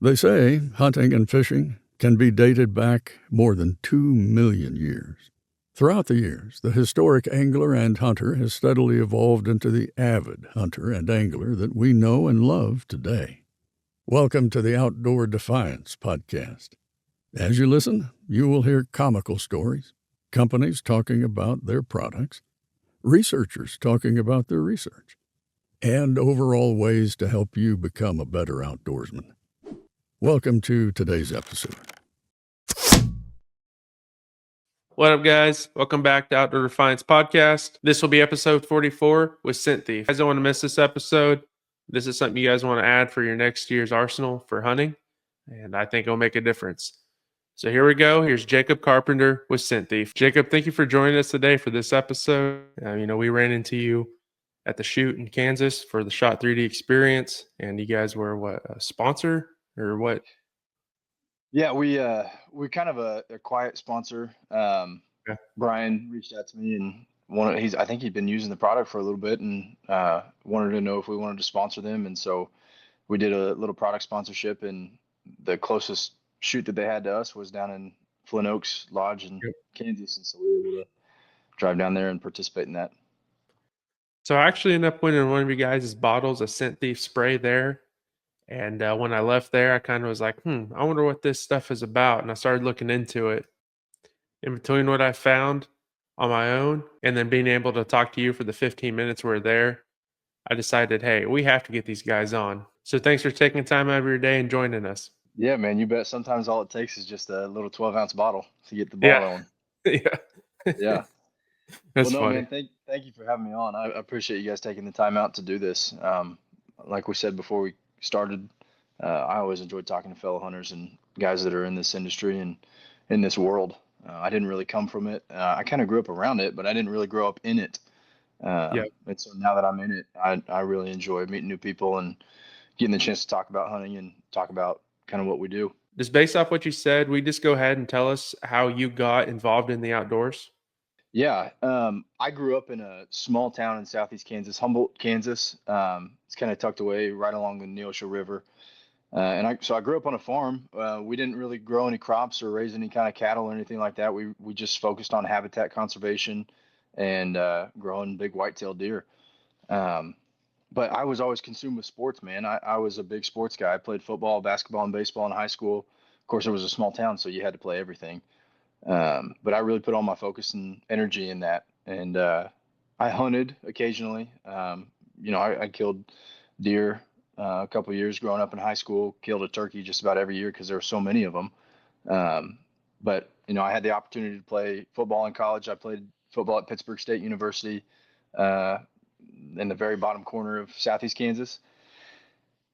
They say hunting and fishing can be dated back more than 2 million years. Throughout the years, the historic angler and hunter has steadily evolved into the avid hunter and angler that we know and love today. Welcome to the Outdoor Defiance podcast. As you listen, you will hear comical stories, companies talking about their products, researchers talking about their research, and overall ways to help you become a better outdoorsman. Welcome to today's episode. What up, guys? Welcome back to Outdoor Defiance Podcast. This will be episode 44 with Scent Thief. You guys don't want to miss this episode. This is something you guys want to add for your next year's arsenal for hunting, and I think it'll make a difference. So here we go. Here's Jacob Carpenter with Scent Thief. Jacob, thank you for joining us today for this episode. We ran into you at the shoot in Kansas for the Shot 3D experience, and you guys were a sponsor or what? Yeah, we're kind of a quiet sponsor. Okay. Brian reached out to me and I think he'd been using the product for a little bit and wanted to know if we wanted to sponsor them. And so we did a little product sponsorship, and the closest shoot that they had to us was down in Flint Oaks Lodge in Kansas. And so we were able to drive down there and participate in that. So I actually ended up winning one of you guys' bottles of Scent Thief spray there. And when I left there, I kind of was like, I wonder what this stuff is about. And I started looking into it. In between what I found on my own and then being able to talk to you for the 15 minutes we were there, I decided, hey, we have to get these guys on. So thanks for taking time out of your day and joining us. Yeah, man, you bet. Sometimes all it takes is just a little 12-ounce bottle to get the ball rolling. Yeah. That's well, no, funny. man, thank you for having me on. I appreciate you guys taking the time out to do this. Like we said before we started, I always enjoyed talking to fellow hunters and guys that are in this industry and in this world. I didn't really come from it. I kind of grew up around it, but I didn't really grow up in it. And so now that I'm in it, I really enjoy meeting new people and getting the chance to talk about hunting and talk about kind of what we do. Just based off what you said, we just go ahead and tell us how you got involved in the outdoors. Yeah, I grew up in a small town in southeast Kansas, Humboldt, Kansas. It's kind of tucked away right along the Neosho River. So I grew up on a farm. We didn't really grow any crops or raise any kind of cattle or anything like that. We just focused on habitat conservation and growing big white-tailed deer. But I was always consumed with sports, man. I was a big sports guy. I played football, basketball, and baseball in high school. Of course, it was a small town, so you had to play everything. But I really put all my focus and energy in that. And I hunted occasionally. I killed deer a couple of years growing up in high school, killed a turkey just about every year because there were so many of them. But I had the opportunity to play football in college. I played football at Pittsburgh State University in the very bottom corner of southeast Kansas.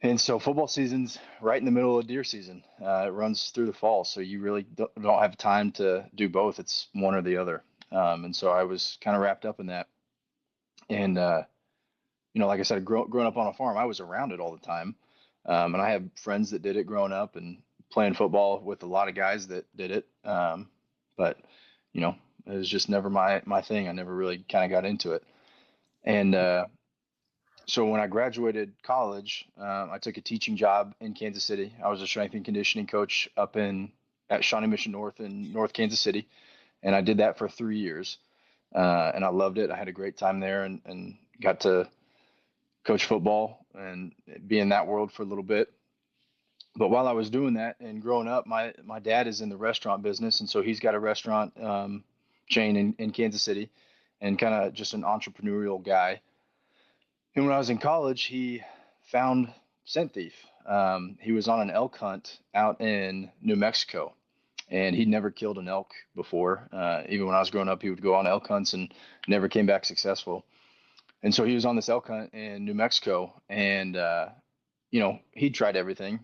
And so football season's right in the middle of deer season. It runs through the fall, so you really don't have time to do both. It's one or the other. And so I was kind of wrapped up in that. And, like I said, growing up on a farm, I was around it all the time. And I have friends that did it growing up and playing football with a lot of guys that did it. But, it was just never my thing. I never really kind of got into it. And, so when I graduated college, I took a teaching job in Kansas City. I was a strength and conditioning coach at Shawnee Mission North in North Kansas City. And I did that for 3 years. And I loved it. I had a great time there and got to coach football and be in that world for a little bit. But while I was doing that and growing up, my dad is in the restaurant business. And so he's got a restaurant chain in Kansas City and kind of just an entrepreneurial guy. And when I was in college, he found Scent Thief. He was on an elk hunt out in New Mexico, and he'd never killed an elk before. Even when I was growing up, he would go on elk hunts and never came back successful. And so he was on this elk hunt in New Mexico, and he tried everything.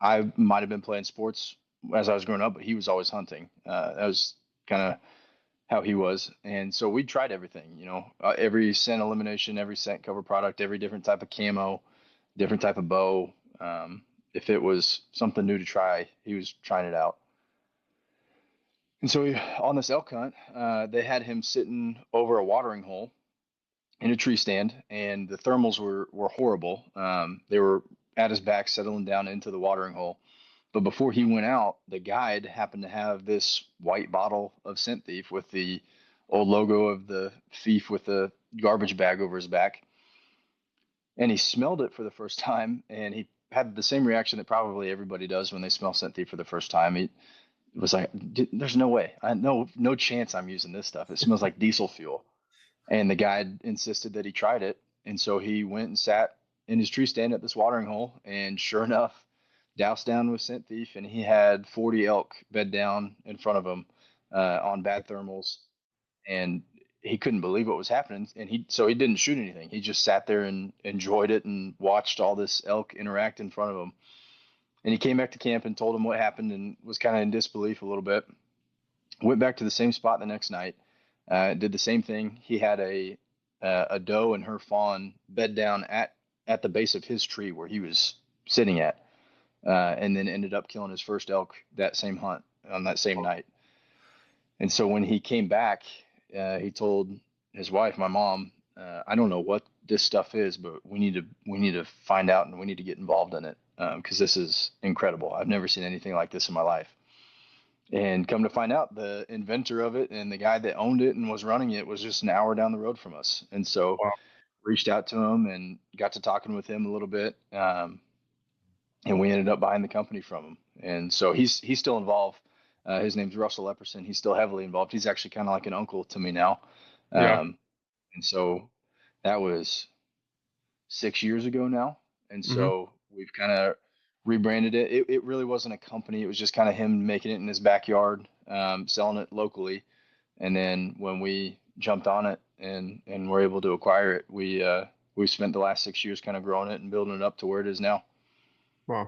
I might have been playing sports as I was growing up, but he was always hunting. That was kind of how he was. And so we tried everything, every scent elimination, every scent cover product, every different type of camo, different type of bow. If it was something new to try, he was trying it out. And so on this elk hunt, they had him sitting over a watering hole in a tree stand, and the thermals were horrible. They were at his back, settling down into the watering hole. But before he went out, the guide happened to have this white bottle of Scent Thief with the old logo of the thief with the garbage bag over his back. And he smelled it for the first time, and he had the same reaction that probably everybody does when they smell Scent Thief for the first time. He was like, "There's no way, no chance I'm using this stuff. It smells like diesel fuel." And the guide insisted that he tried it, and so he went and sat in his tree stand at this watering hole, and sure enough, doused down with Scent Thief, and he had 40 elk bed down in front of him on bad thermals, and he couldn't believe what was happening. And he didn't shoot anything. He just sat there and enjoyed it and watched all this elk interact in front of him. And he came back to camp and told him what happened and was kind of in disbelief a little bit. Went back to the same spot the next night, did the same thing. He had a doe and her fawn bed down at the base of his tree where he was sitting at, and then ended up killing his first elk that same hunt on that same night. And so when he came back, he told his wife, my mom, "I don't know what this stuff is, but we need to find out and we need to get involved in it because this is incredible. I've never seen anything like this in my life." And come to find out, the inventor of it and the guy that owned it and was running it was just an hour down the road from us. And so reached out to him and got to talking with him a little bit. And we ended up buying the company from him. And so he's still involved. His name's Russell Epperson. He's still heavily involved. He's actually kind of like an uncle to me now. And so that was 6 years ago now. And so we've kind of rebranded it. It really wasn't a company. It was just kind of him making it in his backyard, selling it locally. And then when we jumped on it and were able to acquire it, we spent the last 6 years kind of growing it and building it up to where it is now. Wow.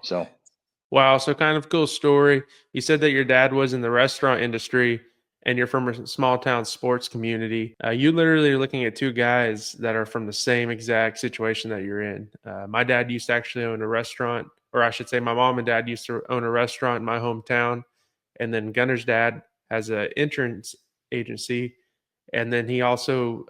So kind of cool story. You said that your dad was in the restaurant industry and you're from a small town sports community. You literally are looking at two guys that are from the same exact situation that you're in. My dad used to actually own a restaurant, or I should say my mom and dad used to own a restaurant in my hometown. And then Gunner's dad has an insurance agency. And then he also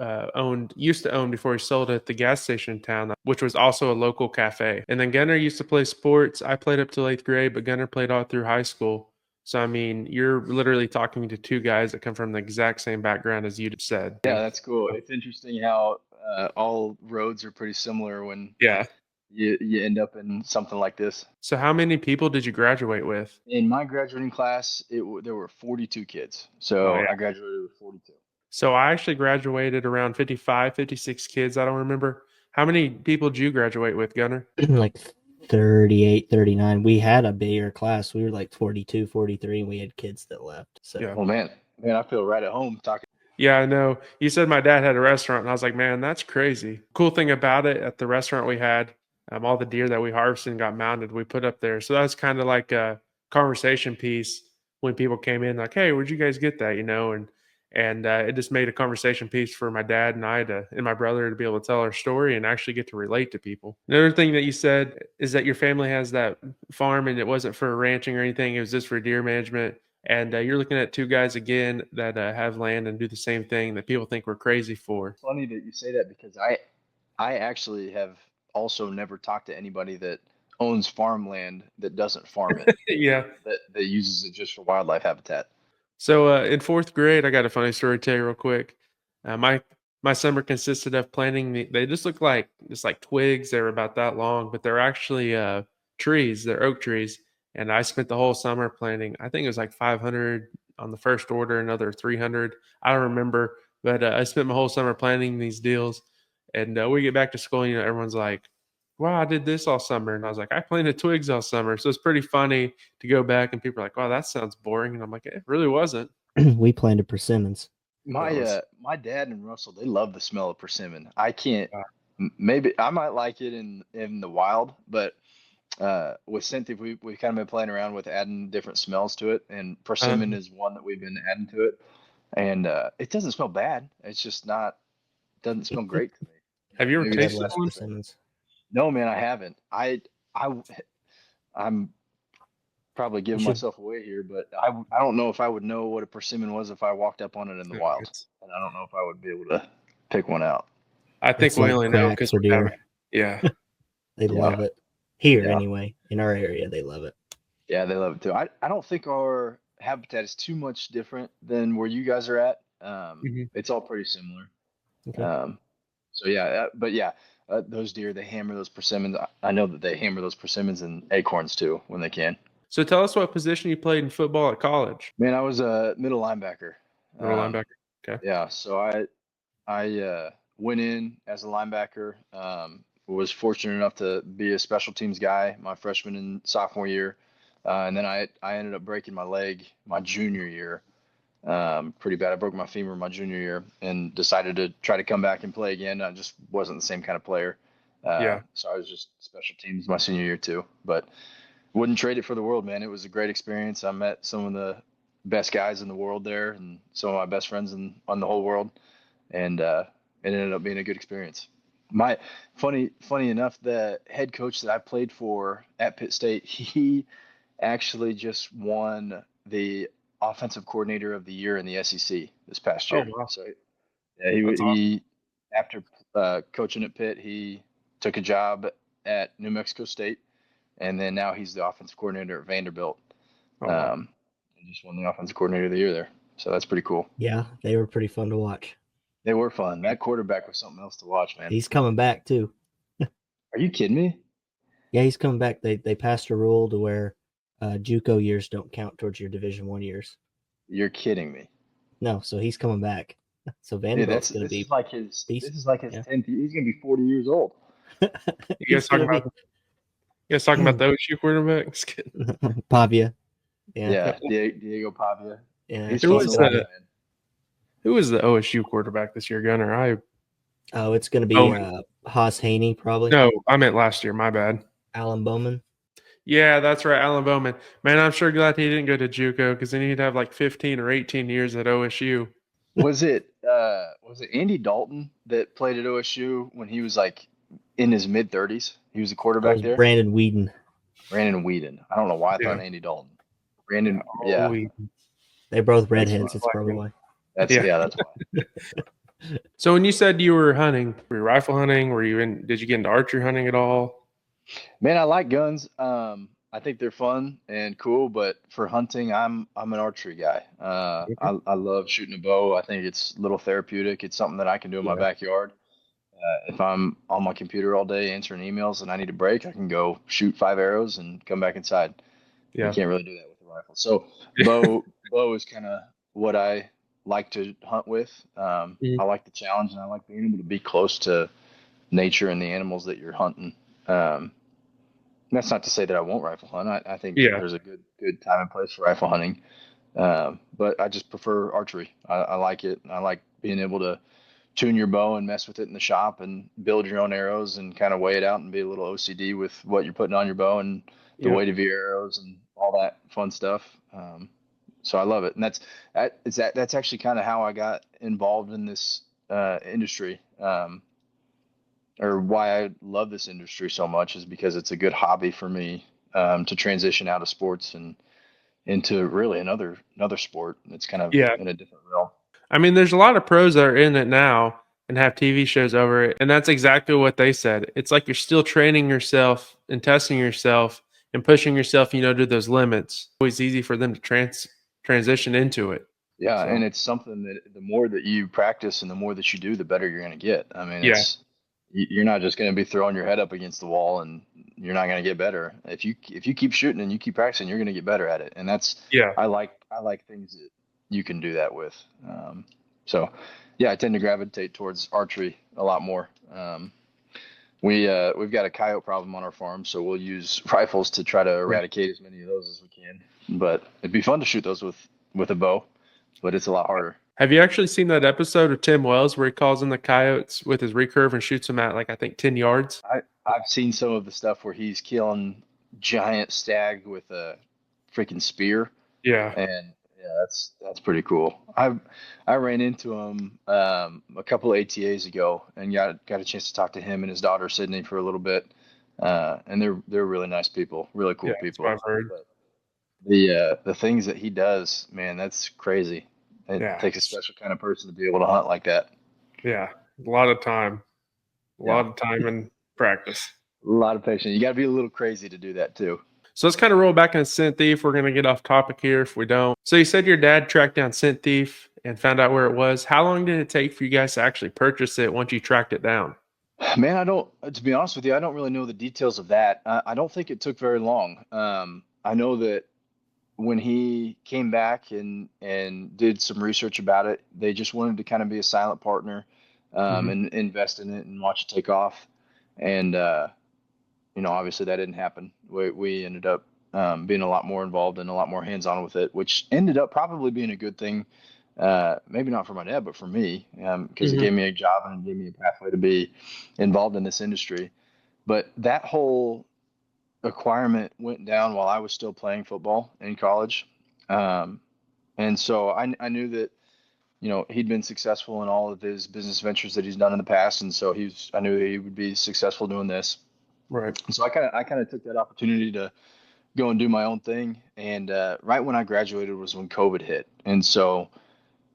used to own before he sold it, the gas station in town, which was also a local cafe. And then Gunner used to play sports. I played up till 8th grade, but Gunner played all through high school. So, I mean, you're literally talking to two guys that come from the exact same background as you said. yeah, that's cool. It's interesting how all roads are pretty similar when you end up in something like this. So how many people did you graduate with? In my graduating class, there were 42 kids. So I graduated with 42. So I actually graduated around 55, 56 kids. I don't remember. How many people did you graduate with, Gunner? Like 38, 39. We had a bigger class. We were like 42, 43, and we had kids that left. So, Oh, man, I feel right at home talking. Yeah, I know. You said my dad had a restaurant, and I was like, man, that's crazy. Cool thing about it, at the restaurant we had, all the deer that we harvested and got mounted, we put up there. So that's kind of like a conversation piece when people came in, like, hey, where'd you guys get that? And it just made a conversation piece for my dad and I and my brother to be able to tell our story and actually get to relate to people. Another thing that you said is that your family has that farm and it wasn't for ranching or anything. It was just for deer management. And you're looking at two guys again that have land and do the same thing that people think we're crazy for. It's funny that you say that because I actually have also never talked to anybody that owns farmland that doesn't farm it. That uses it just for wildlife habitat. So in 4th grade, I got a funny story to tell you real quick. My summer consisted of planting. They just look like twigs. They were about that long, but they're actually trees. They're oak trees. And I spent the whole summer planting. I think it was like 500 on the first order, another 300. I don't remember, but I spent my whole summer planting these deals. And we get back to school, everyone's like, wow, I did this all summer. And I was like, I planted twigs all summer. So it's pretty funny to go back and people are like, wow, that sounds boring. And I'm like, it really wasn't. We planted persimmons. My dad and Russell, they love the smell of persimmon. I can't. Maybe I might like it in the wild, but with Scent Thief, we've kind of been playing around with adding different smells to it, and persimmon is one that we've been adding to it. And it doesn't smell bad. It's just doesn't smell great to me. Have you ever tasted one? Persimmons? No, man, I haven't. I'm probably giving myself away here, but I don't know if I would know what a persimmon was if I walked up on it in the wild, and I don't know if I would be able to pick one out. I think we only know because we're deer. Yeah, they love it. Here, Yeah. anyway, in our area, they love it. Yeah, they love it too. I don't think our habitat is too much different than where you guys are at. Mhm. It's all pretty similar. Okay. So yeah, but yeah, those deer, they hammer those persimmons. I know that they hammer those persimmons and acorns too when they can. So tell us what position you played in football at college. Man, I was a middle linebacker. Middle linebacker. Okay. Yeah, so I went in as a linebacker. Was fortunate enough to be a special teams guy my freshman and sophomore year, and then I ended up breaking my leg my junior year. Pretty bad. I broke my femur my junior year and decided to try to come back and play again. I just wasn't the same kind of player. Yeah. So I was just special teams my senior year too, but wouldn't trade it for the world, man. It was a great experience. I met some of the best guys in the world there and some of my best friends on the whole world. And it ended up being a good experience. My funny enough, the head coach that I played for at Pitt State, he actually just won the offensive coordinator of the year in the SEC this past Oh year. wow. So yeah, That's awesome. he after coaching at Pitt, he took a job at New Mexico State, and then now he's the offensive coordinator at Vanderbilt. Oh, wow. And just won the offensive coordinator of the year there. So that's pretty cool. Yeah, they were pretty fun to watch. They were fun. That quarterback was something else to watch, man. He's coming back too. Are you kidding me? Yeah, he's coming back. They passed a rule to where JUCO years don't count towards your Division I years. You're kidding me. No, so he's coming back. So Dude, Vanderbilt's going to this be is like his beast. this is like his Yeah. 10th. He's gonna be 40 years old. You guys talking about the OSU quarterback? Just kidding. Pavia. Yeah. Yeah, Diego Pavia. Yeah. He's Who fun was to watch, the- man. Who was the OSU quarterback this year, Gunner? Oh, it's going to be Haas Haney probably. No, I meant last year. My bad. Alan Bowman. Yeah, that's right, Alan Bowman. Man, I'm sure glad he didn't go to JUCO because then he'd have like 15 or 18 years at OSU. Was it Andy Dalton that played at OSU when he was like in his mid 30s? He was a That quarterback was there. Brandon Whedon. Brandon Whedon. I don't know why I thought Yeah. Andy Dalton. Brandon. Yeah, They're both That's redheads. why. That's probably why. that's Yeah. yeah, that's why. So when you said you were hunting, were you rifle hunting? Did you get into archery hunting at all? Man, I like guns. I think they're fun and cool, but for hunting, I'm an archery guy. I love shooting a bow. I think it's a little therapeutic. It's something that I can do in my Yeah. backyard. If I'm on my computer all day answering emails and I need a break, I can go shoot 5 arrows and come back inside. Yeah. You can't really do that with a rifle. So bow is kind of what I like to hunt with. Mhm. I like the challenge and I like being able to be close to nature and the animals that you're hunting. That's not to say that I won't rifle hunt. I think Yeah. there's a good time and place for rifle hunting. But I just prefer archery. I like it. I like being able to tune your bow and mess with it in the shop and build your own arrows and kind of weigh it out and be a little OCD with what you're putting on your bow and the Yeah. weight of your arrows and all that fun stuff. So I love it. And that's actually kind of how I got involved in this industry. Or why I love this industry so much is because it's a good hobby for me to transition out of sports and into really another sport. It's kind of Yeah. in a different realm. I mean, there's a lot of pros that are in it now and have TV shows over it. And that's exactly what they said. It's like you're still training yourself and testing yourself and pushing yourself, to those limits. It's always easy for them to transition into it. Yeah, So- and it's something that the more that you practice and the more that you do, the better you're going to get. I mean, Yeah. you're not just going to be throwing your head up against the wall and you're not going to get better. If you keep shooting and you keep practicing, you're going to get better at it. And that's Yeah. I like things that you can do that with. So yeah, I tend to gravitate towards archery a lot more. We've got a coyote problem on our farm, so we'll use rifles to try to eradicate as many of those as we can. But it'd be fun to shoot those with a bow, but it's a lot harder. Have you actually seen that episode of Tim Wells where he calls in the coyotes with his recurve and shoots them at I think 10 yards? I've seen some of the stuff where he's killing giant stag with a freaking spear. Yeah. And yeah, that's pretty cool. I ran into him a couple of ATAs ago and got a chance to talk to him and his daughter Sydney for a little bit. And they're really nice people, really cool people. That's what I've heard. But the things that he does, man, that's crazy. It takes a special kind of person to be able to hunt like that. Yeah. A lot of time. A lot of time and practice. A lot of patience. You got to be a little crazy to do that too. So let's kind of roll back on Scent Thief. We're going to get off topic here if we don't. So you said your dad tracked down Scent Thief and found out where it was. How long did it take for you guys to actually purchase it once you tracked it down? Man, I don't, to be honest with you, I don't really know the details of that. I don't think it took very long. I know that when he came back and did some research about it, they just wanted to kind of be a silent partner, and invest in it and watch it take off. And, obviously that didn't happen. We ended up, being a lot more involved and a lot more hands-on with it, which ended up probably being a good thing. Maybe not for my dad, but for me, because it gave me a job and it gave me a pathway to be involved in this industry. But that whole acquirement went down while I was still playing football in college. And so I knew that, he'd been successful in all of his business ventures that he's done in the past. And so I knew that he would be successful doing this. Right. And so I kind of took that opportunity to go and do my own thing. And right when I graduated was when COVID hit. And so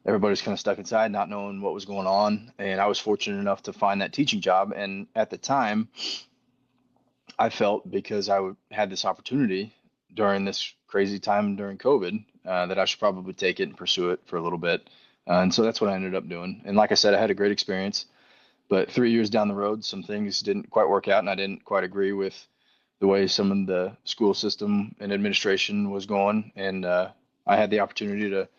everybody was kind of stuck inside, not knowing what was going on. And I was fortunate enough to find that teaching job. And at the time, I felt because had this opportunity during this crazy time during COVID, that I should probably take it and pursue it for a little bit. And so that's what I ended up doing. And like I said, I had a great experience. But 3 years down the road, some things didn't quite work out, and I didn't quite agree with the way some of the school system and administration was going. And I had the opportunity to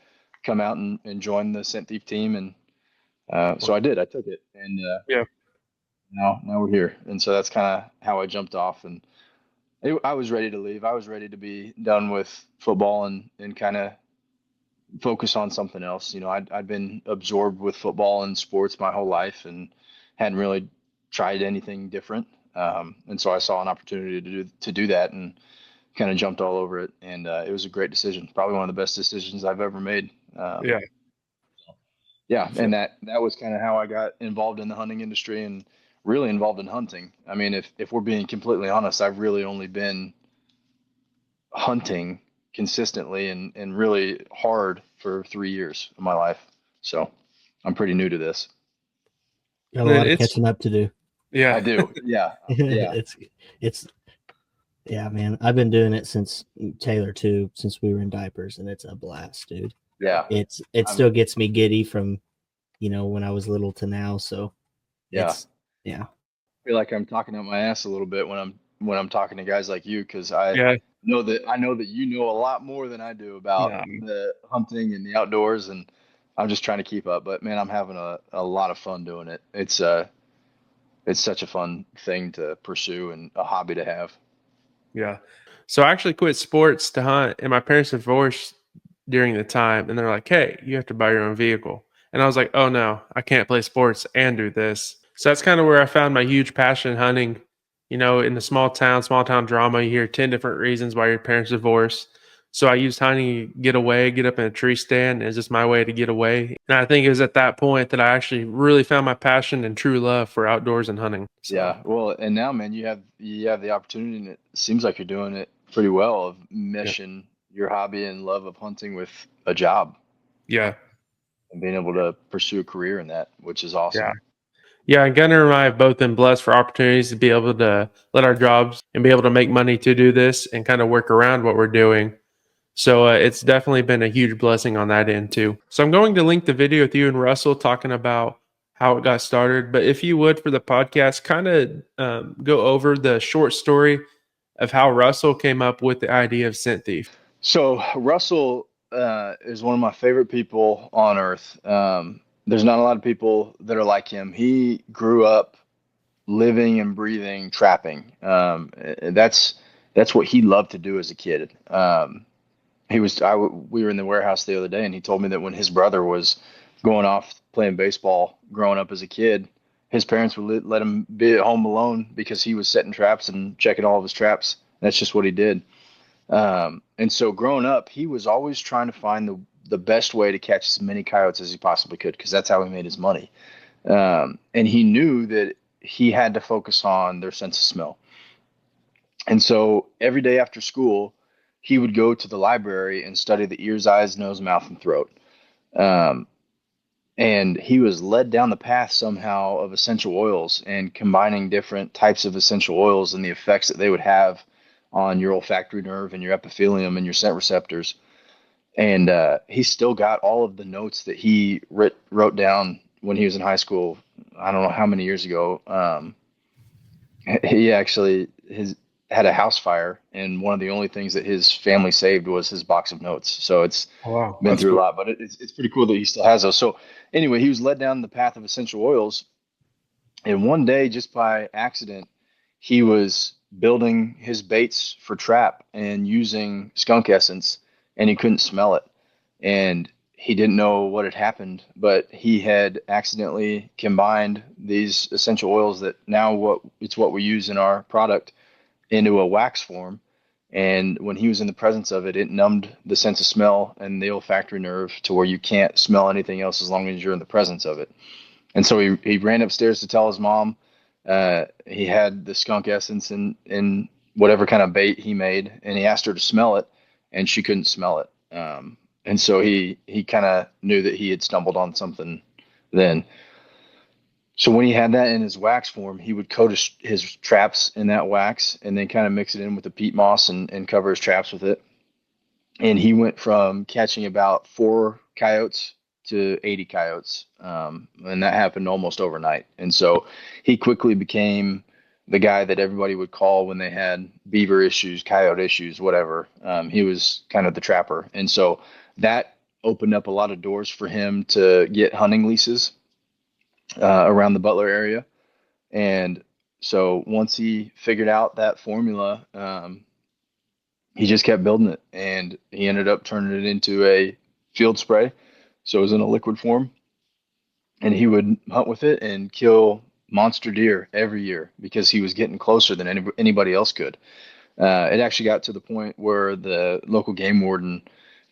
come out and join the Scent Thief team, and so I did. I took it, and Yeah. now we're here. And so that's kind of how I jumped off, and I was ready to leave. I was ready to be done with football and kind of focus on something else. I'd been absorbed with football and sports my whole life and hadn't really tried anything different. And so I saw an opportunity to do that and kind of jumped all over it. And it was a great decision, probably one of the best decisions I've ever made. Yeah. Yeah, and that was kind of how I got involved in the hunting industry and really involved in hunting. I mean, if we're being completely honest, I've really only been hunting consistently and really hard for 3 years of my life. So I'm pretty new to this. Got a lot of catching up to do. Yeah. I do. Yeah. Yeah. It's yeah, man. I've been doing it since Taylor too, since we were in diapers, and it's a blast, dude. Yeah. It still gets me giddy from, when I was little to now. So yeah. Yeah. I feel like I'm talking out my ass a little bit when I'm talking to guys like you, because I know that you know a lot more than I do about the hunting and the outdoors, and I'm just trying to keep up. But man, I'm having a lot of fun doing it. It's such a fun thing to pursue and a hobby to have. Yeah. So I actually quit sports to hunt, and my parents divorced during the time, and they're like, "Hey, you have to buy your own vehicle." And I was like, "Oh no, I can't play sports and do this." So that's kind of where I found my huge passion in hunting. In the small town drama, you hear 10 different reasons why your parents divorced. So I used hunting to get away, get up in a tree stand. It's just my way to get away. And I think it was at that point that I actually really found my passion and true love for outdoors and hunting. So. Yeah. Well, and now, man, you have the opportunity, and it seems like you're doing it pretty well, of meshing your hobby and love of hunting with a job. Yeah. And being able to pursue a career in that, which is awesome. Yeah. Yeah, and Gunnar and I have both been blessed for opportunities to be able to let our jobs and be able to make money to do this and kind of work around what we're doing. So it's definitely been a huge blessing on that end too. So I'm going to link the video with you and Russell talking about how it got started. But if you would, for the podcast, kind of go over the short story of how Russell came up with the idea of Scent Thief. So Russell is one of my favorite people on earth. There's not a lot of people that are like him. He grew up living and breathing trapping. That's what he loved to do as a kid. We were in the warehouse the other day, and he told me that when his brother was going off playing baseball growing up as a kid, his parents would let him be at home alone because he was setting traps and checking all of his traps. That's just what he did. And so growing up, he was always trying to find the best way to catch as many coyotes as he possibly could, because that's how he made his money. And he knew that he had to focus on their sense of smell. And so every day after school, he would go to the library and study the ears, eyes, nose, mouth, and throat. And he was led down the path somehow of essential oils and combining different types of essential oils and the effects that they would have on your olfactory nerve and your epithelium and your scent receptors. And he still got all of the notes that he wrote down when he was in high school. I don't know how many years ago. He actually had a house fire, and one of the only things that his family saved was his box of notes. So it's Wow, been that's through cool. a lot, but it's pretty cool that he still has those. So anyway, he was led down the path of essential oils, and one day, just by accident, he was building his baits for trap and using skunk essence, and he couldn't smell it. And he didn't know what had happened, but he had accidentally combined these essential oils that now what we use in our product into a wax form. And when he was in the presence of it, it numbed the sense of smell and the olfactory nerve to where you can't smell anything else as long as you're in the presence of it. And so he ran upstairs to tell his mom. He had the skunk essence in whatever kind of bait he made, and he asked her to smell it, and she couldn't smell it. And so he kind of knew that he had stumbled on something then. So when he had that in his wax form, he would coat his traps in that wax and then kind of mix it in with the peat moss and cover his traps with it. And he went from catching about 4 coyotes to 80 coyotes. And that happened almost overnight. And so he quickly became the guy that everybody would call when they had beaver issues, coyote issues, whatever. He was kind of the trapper. And so that opened up a lot of doors for him to get hunting leases around the Butler area. And so once he figured out that formula, he just kept building it, and he ended up turning it into a field spray. So it was in a liquid form, and he would hunt with it and kill monster deer every year because he was getting closer than anybody else could. It actually got to the point where the local game warden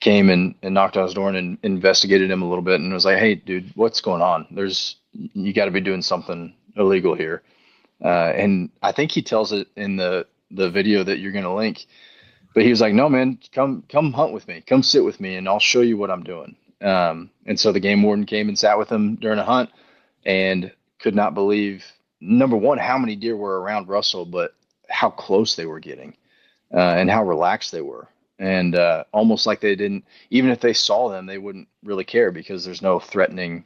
came and knocked on his door and investigated him a little bit and was like, "Hey, dude, what's going on? You got to be doing something illegal here." And I think he tells it in the video that you're going to link. But he was like, "No, man, come hunt with me. Come sit with me, and I'll show you what I'm doing." And so the game warden came and sat with him during a hunt, and could not believe, number one, how many deer were around Russell, but how close they were getting, and how relaxed they were, and almost like they didn't, even if they saw them, they wouldn't really care because there's no threatening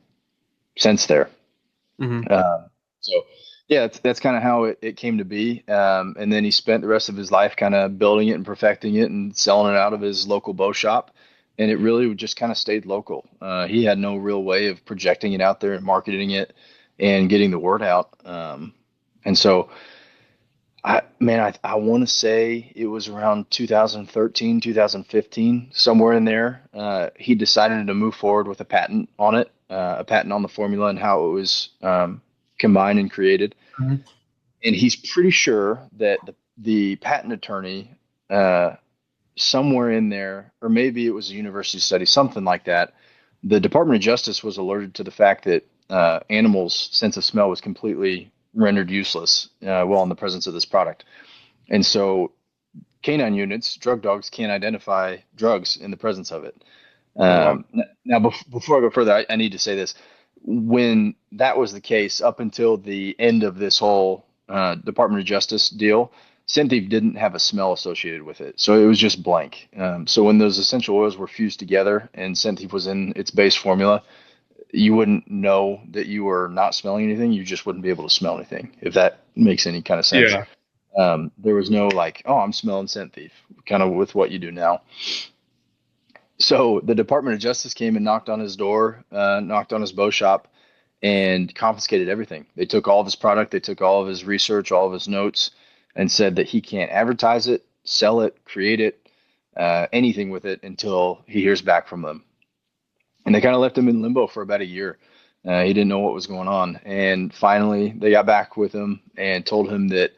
sense there. Mm-hmm. So yeah, that's kind of how it came to be. And then he spent the rest of his life kind of building it and perfecting it and selling it out of his local bow shop. And it really just kind of stayed local. He had no real way of projecting it out there and marketing it and getting the word out. And so, I want to say it was around 2013, 2015, somewhere in there. He decided to move forward with a patent on it, a patent on the formula and how it was combined and created. Mm-hmm. And he's pretty sure that the patent attorney, somewhere in there, or maybe it was a university study, something like that, the Department of Justice was alerted to the fact that animals' sense of smell was completely rendered useless while in the presence of this product. And so canine units, drug dogs, can't identify drugs in the presence of it. Now, before I go further, I need to say this. When that was the case, up until the end of this whole Department of Justice deal, Synthief didn't have a smell associated with it. So it was just blank. So when those essential oils were fused together and Synthief was in its base formula, you wouldn't know that you were not smelling anything. You just wouldn't be able to smell anything, if that makes any kind of sense. Yeah. There was no like, oh, I'm smelling Synthief, kind of with what you do now. So the Department of Justice came and knocked on his door, knocked on his bow shop, and confiscated everything. They took all of his product, they took all of his research, all of his notes, and said that he can't advertise it, sell it, create it, anything with it until he hears back from them. And they kind of left him in limbo for about a year. He didn't know what was going on. And finally, they got back with him and told him that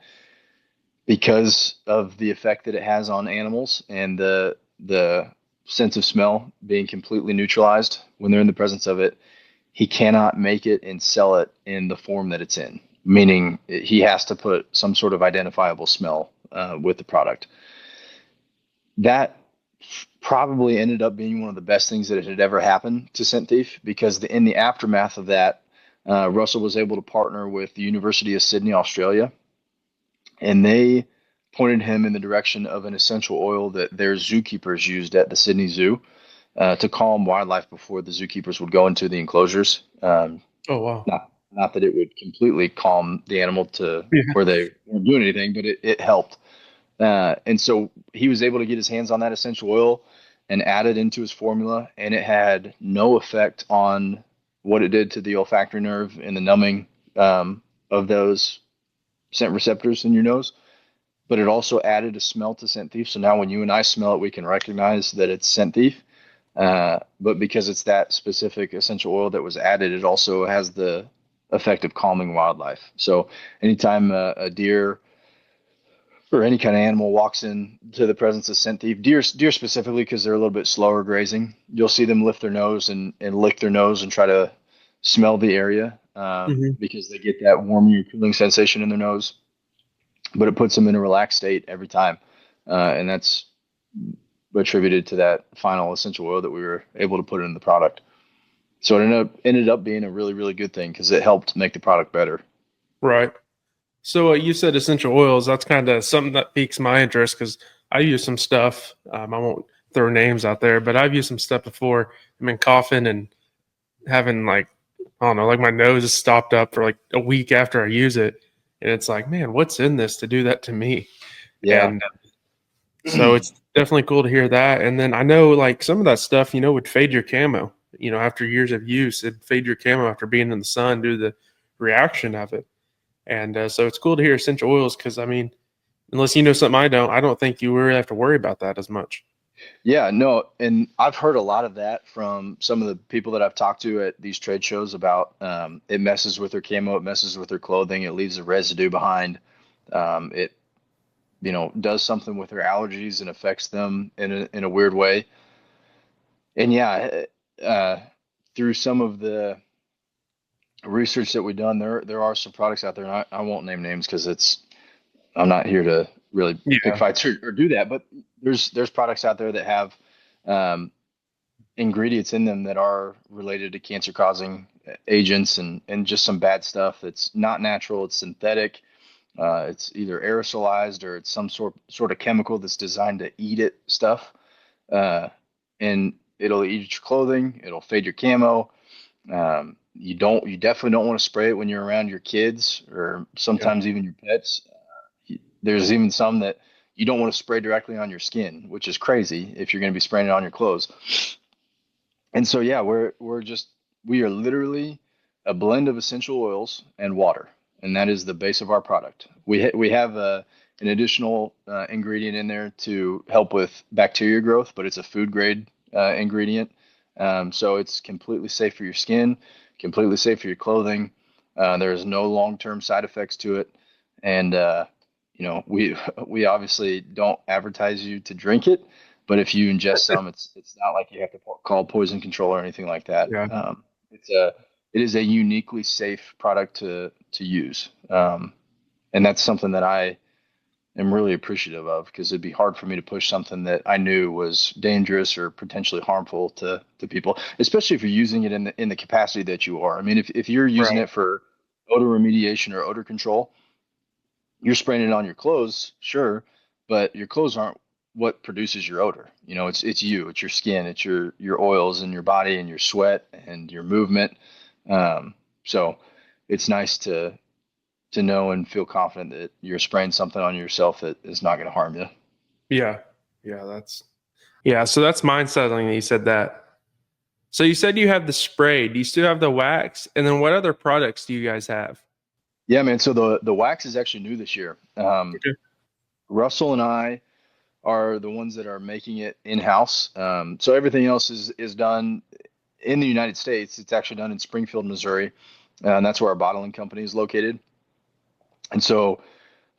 because of the effect that it has on animals and the sense of smell being completely neutralized when they're in the presence of it, he cannot make it and sell it in the form that it's in, meaning he has to put some sort of identifiable smell with the product. That probably ended up being one of the best things that had ever happened to Scent Thief, because in the aftermath of that, Russell was able to partner with the University of Sydney, Australia, and they pointed him in the direction of an essential oil that their zookeepers used at the Sydney Zoo to calm wildlife before the zookeepers would go into the enclosures. Oh wow. Not that it would completely calm the animal to Yeah. where they weren't doing anything, but it helped. And so he was able to get his hands on that essential oil and add it into his formula, and it had no effect on what it did to the olfactory nerve and the numbing of those scent receptors in your nose. But it also added a smell to Scent Thief. So now when you and I smell it, we can recognize that it's Scent Thief. But because it's that specific essential oil that was added, it also has the effect of calming wildlife. So anytime a deer or any kind of animal walks into the presence of Scent Thief, deer specifically, because they're a little bit slower grazing, you'll see them lift their nose and lick their nose and try to smell the area because they get that warming or cooling sensation in their nose. But it puts them in a relaxed state every time. And that's attributed to that final essential oil that we were able to put in the product. So it ended up being a really, really good thing because it helped make the product better. Right. So you said essential oils. That's kind of something that piques my interest because I use some stuff. I won't throw names out there, but I've used some stuff before. I've been coughing and having like, I don't know, like my nose is stopped up for like a week after I use it. And it's like, man, what's in this to do that to me? Yeah. And so it's definitely cool to hear that. And then I know like some of that stuff, would fade your camo. After years of use, it'd fade your camo after being in the sun due to the reaction of it. And so it's cool to hear essential oils because, unless you know something I don't think you really have to worry about that as much. Yeah, no, and I've heard a lot of that from some of the people that I've talked to at these trade shows about it messes with their camo, it messes with their clothing, it leaves a residue behind. It does something with their allergies and affects them in a weird way. And yeah, through some of the research that we've done, there are some products out there, and I won't name names because I'm not here to really pick fights or do that. But there's products out there that have ingredients in them that are related to cancer causing agents and just some bad stuff that's not natural. It's synthetic. It's either aerosolized or it's some sort of chemical that's designed to eat it stuff. And it'll eat your clothing. It'll fade your camo. You definitely don't want to spray it when you're around your kids or sometimes even your pets. There's even some that you don't want to spray directly on your skin, which is crazy if you're going to be spraying it on your clothes. And so, yeah, we are literally a blend of essential oils and water, and that is the base of our product. We have an additional ingredient in there to help with bacteria growth, but it's a food grade ingredient. So it's completely safe for your skin, completely safe for your clothing. There is no long-term side effects to it. And, we obviously don't advertise you to drink it, but if you ingest some, it's not like you have to call poison control or anything like that. Yeah. It is a uniquely safe product to use. And that's something that I am really appreciative of because it'd be hard for me to push something that I knew was dangerous or potentially harmful to people, especially if you're using it in the capacity that you are. I mean, if you're using it for odor remediation or odor control, you're spraying it on your clothes, sure, but your clothes aren't what produces your odor. It's you, it's your skin, it's your oils in your body and your sweat and your movement. So it's nice to know and feel confident that you're spraying something on yourself that is not going to harm you. Yeah. So that's mind settling that you said that. So you said you have the spray. Do you still have the wax? And then what other products do you guys have? Yeah, man. So the wax is actually new this year. Okay. Russell and I are the ones that are making it in-house. So everything else is done in the United States. It's actually done in Springfield, Missouri, and that's where our bottling company is located. And so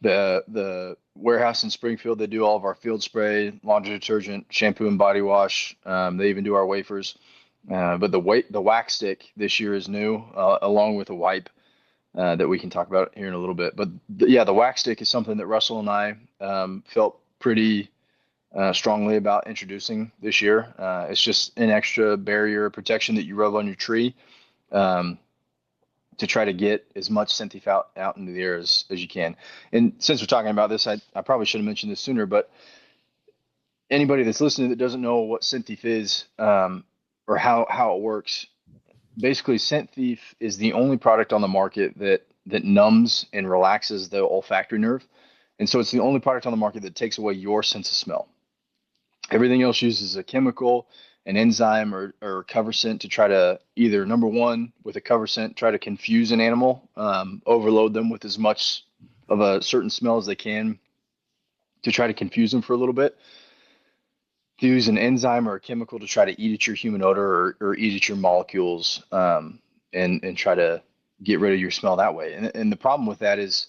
the warehouse in Springfield, they do all of our field spray, laundry detergent, shampoo and body wash. They even do our wafers. But the wax stick this year is new, along with a wipe that we can talk about here in a little bit. But the wax stick is something that Russell and I felt pretty strongly about introducing this year. It's just an extra barrier of protection that you rub on your tree to try to get as much scent thief out into the air as you can. And since we're talking about this, I probably should have mentioned this sooner, but anybody that's listening that doesn't know what scent thief is or how it works, basically scent thief is the only product on the market that numbs and relaxes the olfactory nerve. And so it's the only product on the market that takes away your sense of smell. Everything else uses a chemical, an enzyme, or cover scent to try to either, number one, with a cover scent, try to confuse an animal, overload them with as much of a certain smell as they can to try to confuse them for a little bit. To use an enzyme or a chemical to try to eat at your human odor or eat at your molecules, and try to get rid of your smell that way. And the problem with that is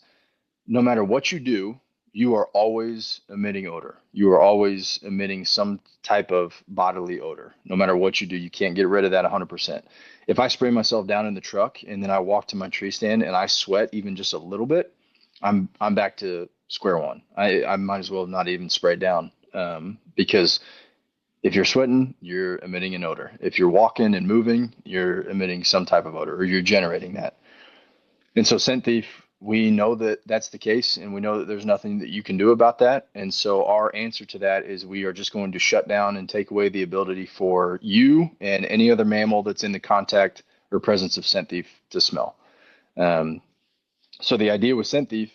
no matter what you do, you are always emitting odor. You are always emitting some type of bodily odor. No matter what you do, you can't get rid of that 100%. If I spray myself down in the truck and then I walk to my tree stand and I sweat even just a little bit, I'm back to square one. I might as well not even spray down, because if you're sweating, you're emitting an odor. If you're walking and moving, you're emitting some type of odor, or you're generating that. And so scent thief, we know that that's the case, and we know that there's nothing that you can do about that. And so our answer to that is we are just going to shut down and take away the ability for you and any other mammal that's in the contact or presence of scent thief to smell. So the idea with scent thief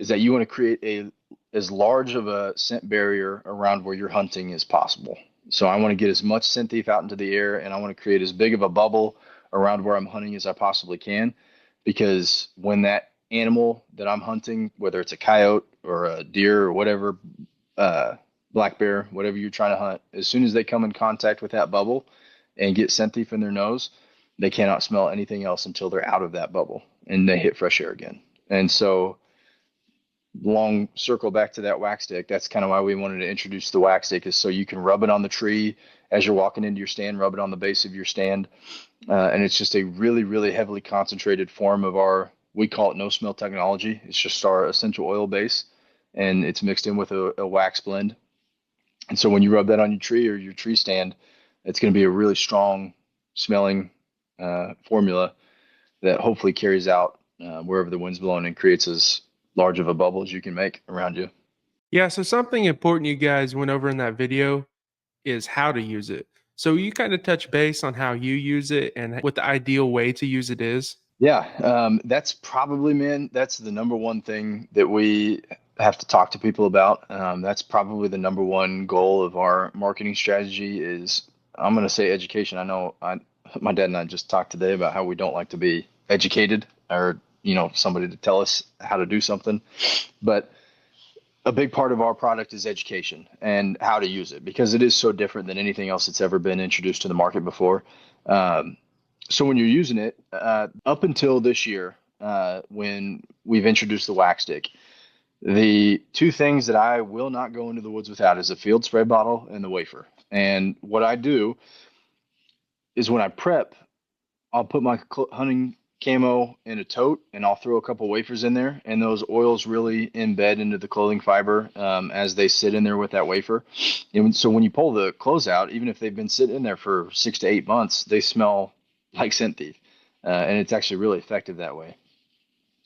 is that you want to create as large of a scent barrier around where you're hunting as possible. So I want to get as much scent thief out into the air, and I want to create as big of a bubble around where I'm hunting as I possibly can, because when that animal that I'm hunting, whether it's a coyote or a deer or whatever, black bear, whatever you're trying to hunt, as soon as they come in contact with that bubble and get scent thief in their nose, they cannot smell anything else until they're out of that bubble and they hit fresh air again. And so, long circle back to that wax stick, that's kind of why we wanted to introduce the wax stick, is so you can rub it on the tree as you're walking into your stand, rub it on the base of your stand. And it's just a really, really heavily concentrated form of we call it no smell technology. It's just our essential oil base, and it's mixed in with a wax blend. And so when you rub that on your tree or your tree stand, it's going to be a really strong smelling formula that hopefully carries out wherever the wind's blowing and creates as large of a bubble as you can make around you. Yeah, so something important you guys went over in that video is how to use it. So you kind of touch base on how you use it and what the ideal way to use it is. Yeah, that's probably, man, that's the number one thing that we have to talk to people about. That's probably the number one goal of our marketing strategy is, I'm going to say, education. I know my dad and I just talked today about how we don't like to be educated or, somebody to tell us how to do something. But a big part of our product is education and how to use it, because it is so different than anything else that's ever been introduced to the market before. So when you're using it, up until this year, when we've introduced the wax stick, the two things that I will not go into the woods without is a field spray bottle and the wafer. And what I do is when I prep, I'll put my hunting camo in a tote and I'll throw a couple wafers in there, and those oils really embed into the clothing fiber as they sit in there with that wafer. And so when you pull the clothes out, even if they've been sitting in there for 6 to 8 months, they smell like scent thief, and it's actually really effective that way.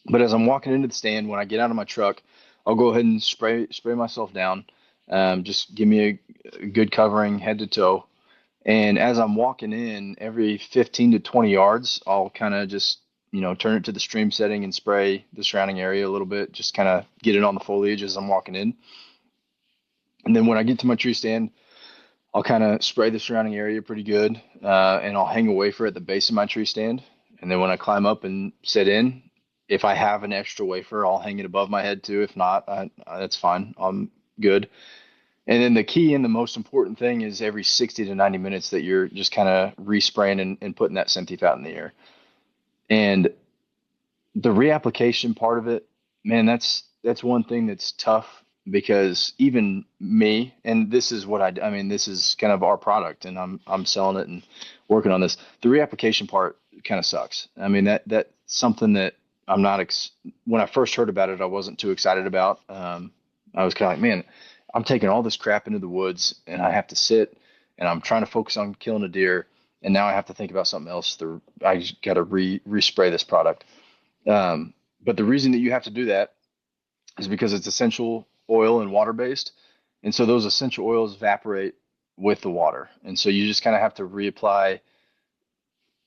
But as I'm walking into the stand, when I get out of my truck, I'll go ahead and spray myself down. Just give me a good covering head to toe. And as I'm walking in, every 15 to 20 yards, I'll kind of just, turn it to the stream setting and spray the surrounding area a little bit, just kind of get it on the foliage as I'm walking in. And then when I get to my tree stand, I'll kind of spray the surrounding area pretty good, and I'll hang a wafer at the base of my tree stand. And then when I climb up and sit in, if I have an extra wafer, I'll hang it above my head too. If not, that's fine. I'm good. And then the key and the most important thing is every 60 to 90 minutes that you're just kind of respraying and putting that scent thief out in the air. And the reapplication part of it, man, that's one thing that's tough, because even me, and this is what I mean, this is kind of our product, and I'm selling it and working on this. The reapplication part kind of sucks. I mean, that's something that I'm not, when I first heard about it, I wasn't too excited about. I was kind of like, man, I'm taking all this crap into the woods and I have to sit and I'm trying to focus on killing a deer. And now I have to think about something else. I got to respray this product. But the reason that you have to do that is because it's essential oil and water based. And so those essential oils evaporate with the water. And so you just kind of have to reapply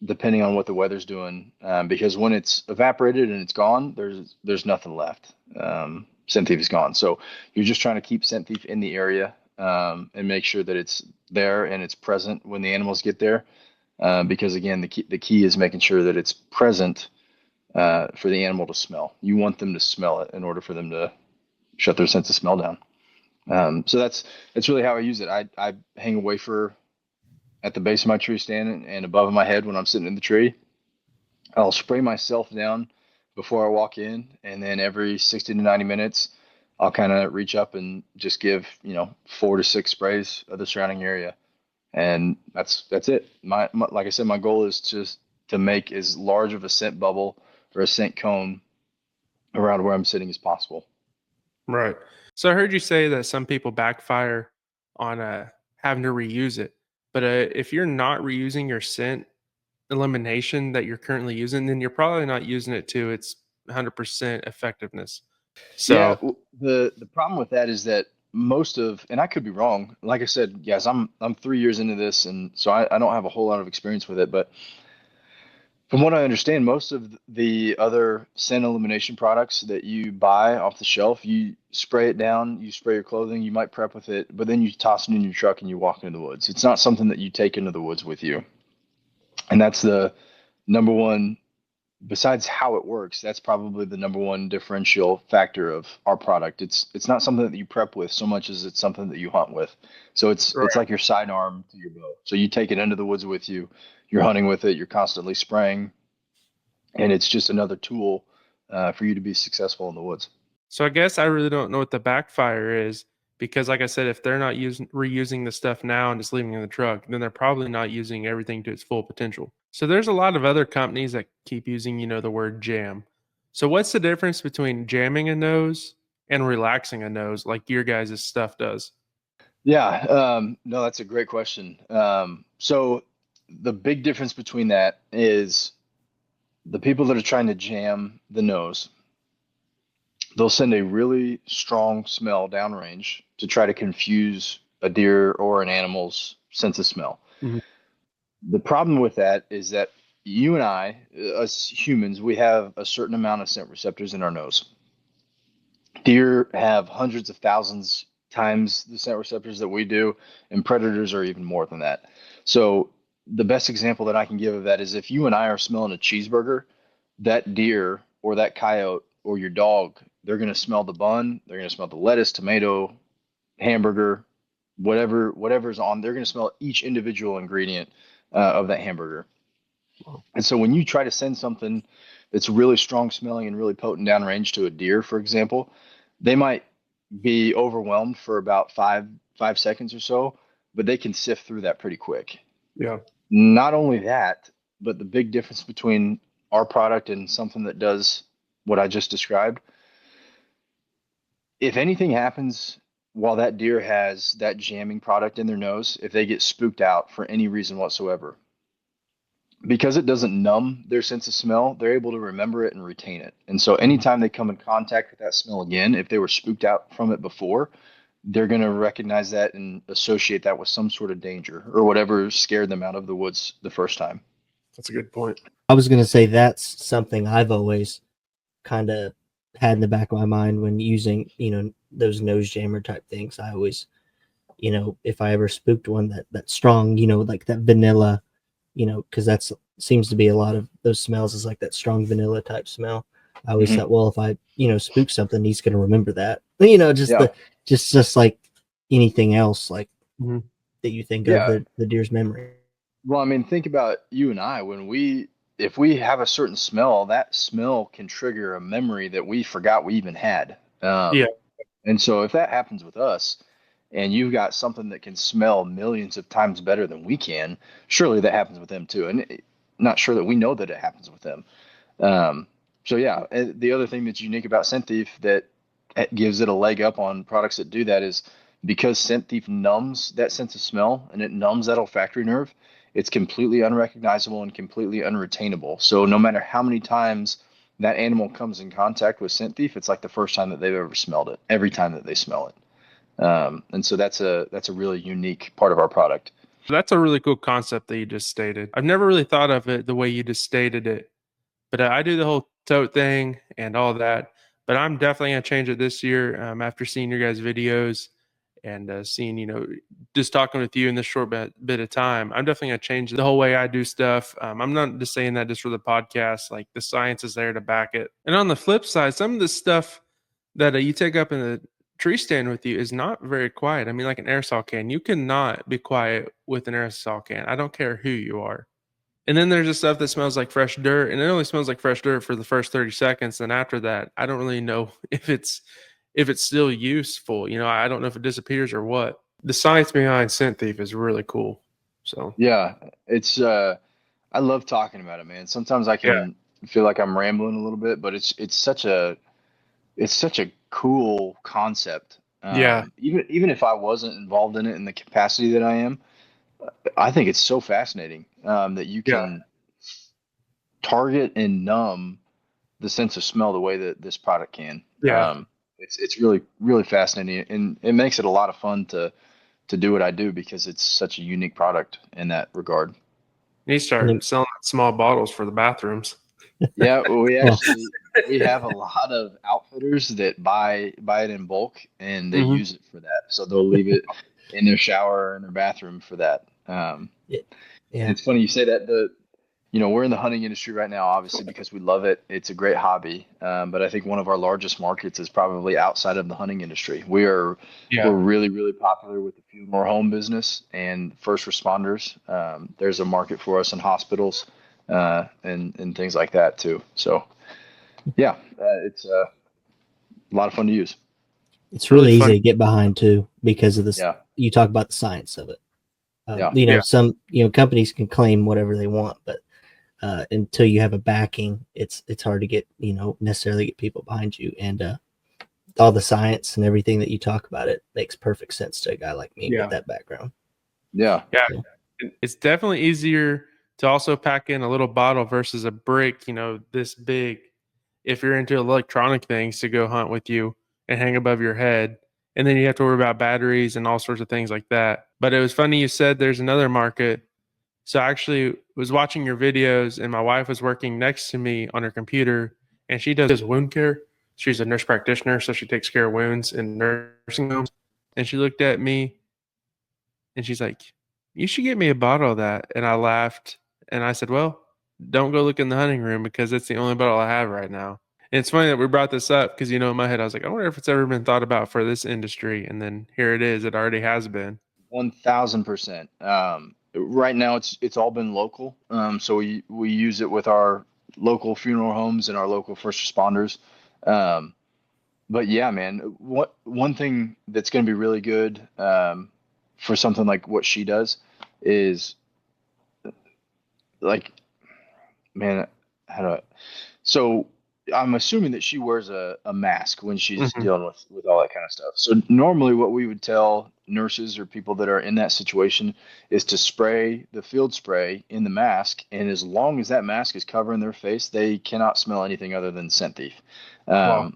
depending on what the weather's doing. Because when it's evaporated and it's gone, there's nothing left. Scent thief is gone. So you're just trying to keep scent thief in the area and make sure that it's there and it's present when the animals get there. Because again, the key is making sure that it's present for the animal to smell. You want them to smell it in order for them to shut their sense of smell down. So that's really how I use it. I hang a wafer at the base of my tree stand and above my head when I'm sitting in the tree. I'll spray myself down before I walk in, and then every 60 to 90 minutes, I'll kind of reach up and just give 4 to 6 sprays of the surrounding area, and that's it. My like I said, my goal is just to make as large of a scent bubble or a scent cone around where I'm sitting as possible. Right. So I heard you say that some people backfire on having to reuse it. But if you're not reusing your scent elimination that you're currently using, then you're probably not using it to its 100% effectiveness. Yeah, So the problem with that is that and I could be wrong. Like I said, guys, I'm 3 years into this, and so I don't have a whole lot of experience with it. But from what I understand, most of the other scent elimination products that you buy off the shelf, you spray it down, you spray your clothing, you might prep with it, but then you toss it in your truck and you walk into the woods. It's not something that you take into the woods with you. And that's the number one, besides how it works, that's probably the number one differential factor of our product. It's not something that you prep with so much as it's something that you hunt with. So it's like your sidearm to your bow. So you take it into the woods with you, you're hunting with it, you're constantly spraying, and it's just another tool for you to be successful in the woods. So I guess I really don't know what the backfire is because, like I said, if they're not reusing the stuff now and just leaving it in the truck, then they're probably not using everything to its full potential. So there's a lot of other companies that keep using, the word jam. So what's the difference between jamming a nose and relaxing a nose like your guys' stuff does? Yeah, no, that's a great question. So the big difference between that is the people that are trying to jam the nose, they'll send a really strong smell downrange to try to confuse a deer or an animal's sense of smell. Mhm. The problem with that is that you and I, us humans, we have a certain amount of scent receptors in our nose. Deer have hundreds of thousands times the scent receptors that we do, and predators are even more than that. So the best example that I can give of that is if you and I are smelling a cheeseburger, that deer or that coyote or your dog, they're going to smell the bun, they're going to smell the lettuce, tomato, hamburger, whatever's on. They're going to smell each individual ingredient of that hamburger. And so when you try to send something that's really strong smelling and really potent downrange to a deer, for example, they might be overwhelmed for about five seconds or so, but they can sift through that pretty quick. Yeah. Not only that, but the big difference between our product and something that does what I just described, if anything happens while that deer has that jamming product in their nose, if they get spooked out for any reason whatsoever, because it doesn't numb their sense of smell, they're able to remember it and retain it. And so anytime they come in contact with that smell again, if they were spooked out from it before, they're going to recognize that and associate that with some sort of danger or whatever scared them out of the woods the first time. That's a good point. I was going to say that's something I've always kind of had in the back of my mind when using, those nose jammer type things. I always, if I ever spooked one that strong, like that vanilla, because that's seems to be a lot of those smells is like that strong vanilla type smell. I always thought, well, if I, spook something, he's going to remember that, just like anything else, like that you think of the deer's memory. Well, I mean, think about you and I if we have a certain smell, that smell can trigger a memory that we forgot we even had. Yeah. And so if that happens with us and you've got something that can smell millions of times better than we can, surely that happens with them too. And not sure that we know that it happens with them. So yeah, the other thing that's unique about Scent Thief that gives it a leg up on products that do that is because Scent Thief numbs that sense of smell and it numbs that olfactory nerve. It's completely unrecognizable and completely unretainable. So no matter how many times that animal comes in contact with Scent Thief, it's like the first time that they've ever smelled it. Every time that they smell it, and so that's a really unique part of our product. That's a really cool concept that you just stated. I've never really thought of it the way you just stated it, but I do the whole tote thing and all that. But I'm definitely gonna change it this year after seeing your guys' videos and seeing, just talking with you in this short bit of time. I'm definitely gonna change the whole way I do stuff. I'm not just saying that just for the podcast. Like, the science is there to back it. And on the flip side, some of the stuff that you take up in the tree stand with you is not very quiet. I mean, like an aerosol can, you cannot be quiet with an aerosol can. I don't care who you are. And then there's the stuff that smells like fresh dirt, and it only smells like fresh dirt for the first 30 seconds. And after that, I don't really know if it's still useful. I don't know if it disappears or what. The science behind Scent Thief is really cool. So Yeah, it's I love talking about it, man. Sometimes I yeah, can feel like I'm rambling a little bit, but it's such a cool concept. yeah, Even if I wasn't involved in it in the capacity that I am, I think it's so fascinating that you yeah, can target and numb the sense of smell the way that this product can. yeah. It's really really fascinating, and it makes it a lot of fun to do what I do because it's such a unique product in that regard. You start selling small bottles for the bathrooms. Yeah, we Well, actually we have a lot of outfitters that buy it in bulk and they Mhm. use it for that. So they'll leave it in their shower or in their bathroom for that. yeah. It's funny you say that. We're in the hunting industry right now, obviously because we love it. It's a great hobby, but I think one of our largest markets is probably outside of the hunting industry. We're Yeah. really really popular with the funeral home business and first responders. There's a market for us in hospitals and things like that too. So yeah, it's a lot of fun to use. It's really fun. easy to get behind too because of this. Yeah, You talk about the science of it. yeah, Yeah. Some companies can claim whatever they want, but until you have a backing, it's hard to get necessarily get people behind you. And all the science and everything that you talk about, it makes perfect sense to a guy like me Yeah. with that background. yeah, Yeah. So, It's definitely easier to also pack in a little bottle versus a brick, this big. If you're into electronic things, to go hunt with you and hang above your head. And then you have to worry about batteries and all sorts of things like that. But it was funny you said there's another market. So I actually was watching your videos, and my wife was working next to me on her computer, and she does wound care. She's a nurse practitioner, so she takes care of wounds in nursing homes. And she looked at me and she's like, "You should get me a bottle of that." And I laughed and I said, "Well, don't go look in the hunting room because it's the only bottle I have right now." And it's funny that we brought this up because, in my head, I was like, I wonder if it's ever been thought about for this industry. And then here it is. It already has been. 1000%. Right now, it's all been local. So we use it with our local funeral homes and our local first responders. But yeah, man, one thing that's going to be really good for something like what she does is like, man, how do I, so I'm assuming that she wears a mask when she's Mhm. dealing with all that kind of stuff. So normally what we would tell nurses or people that are in that situation is to spray the field spray in the mask, and as long as that mask is covering their face, they cannot smell anything other than Scent Thief. Wow.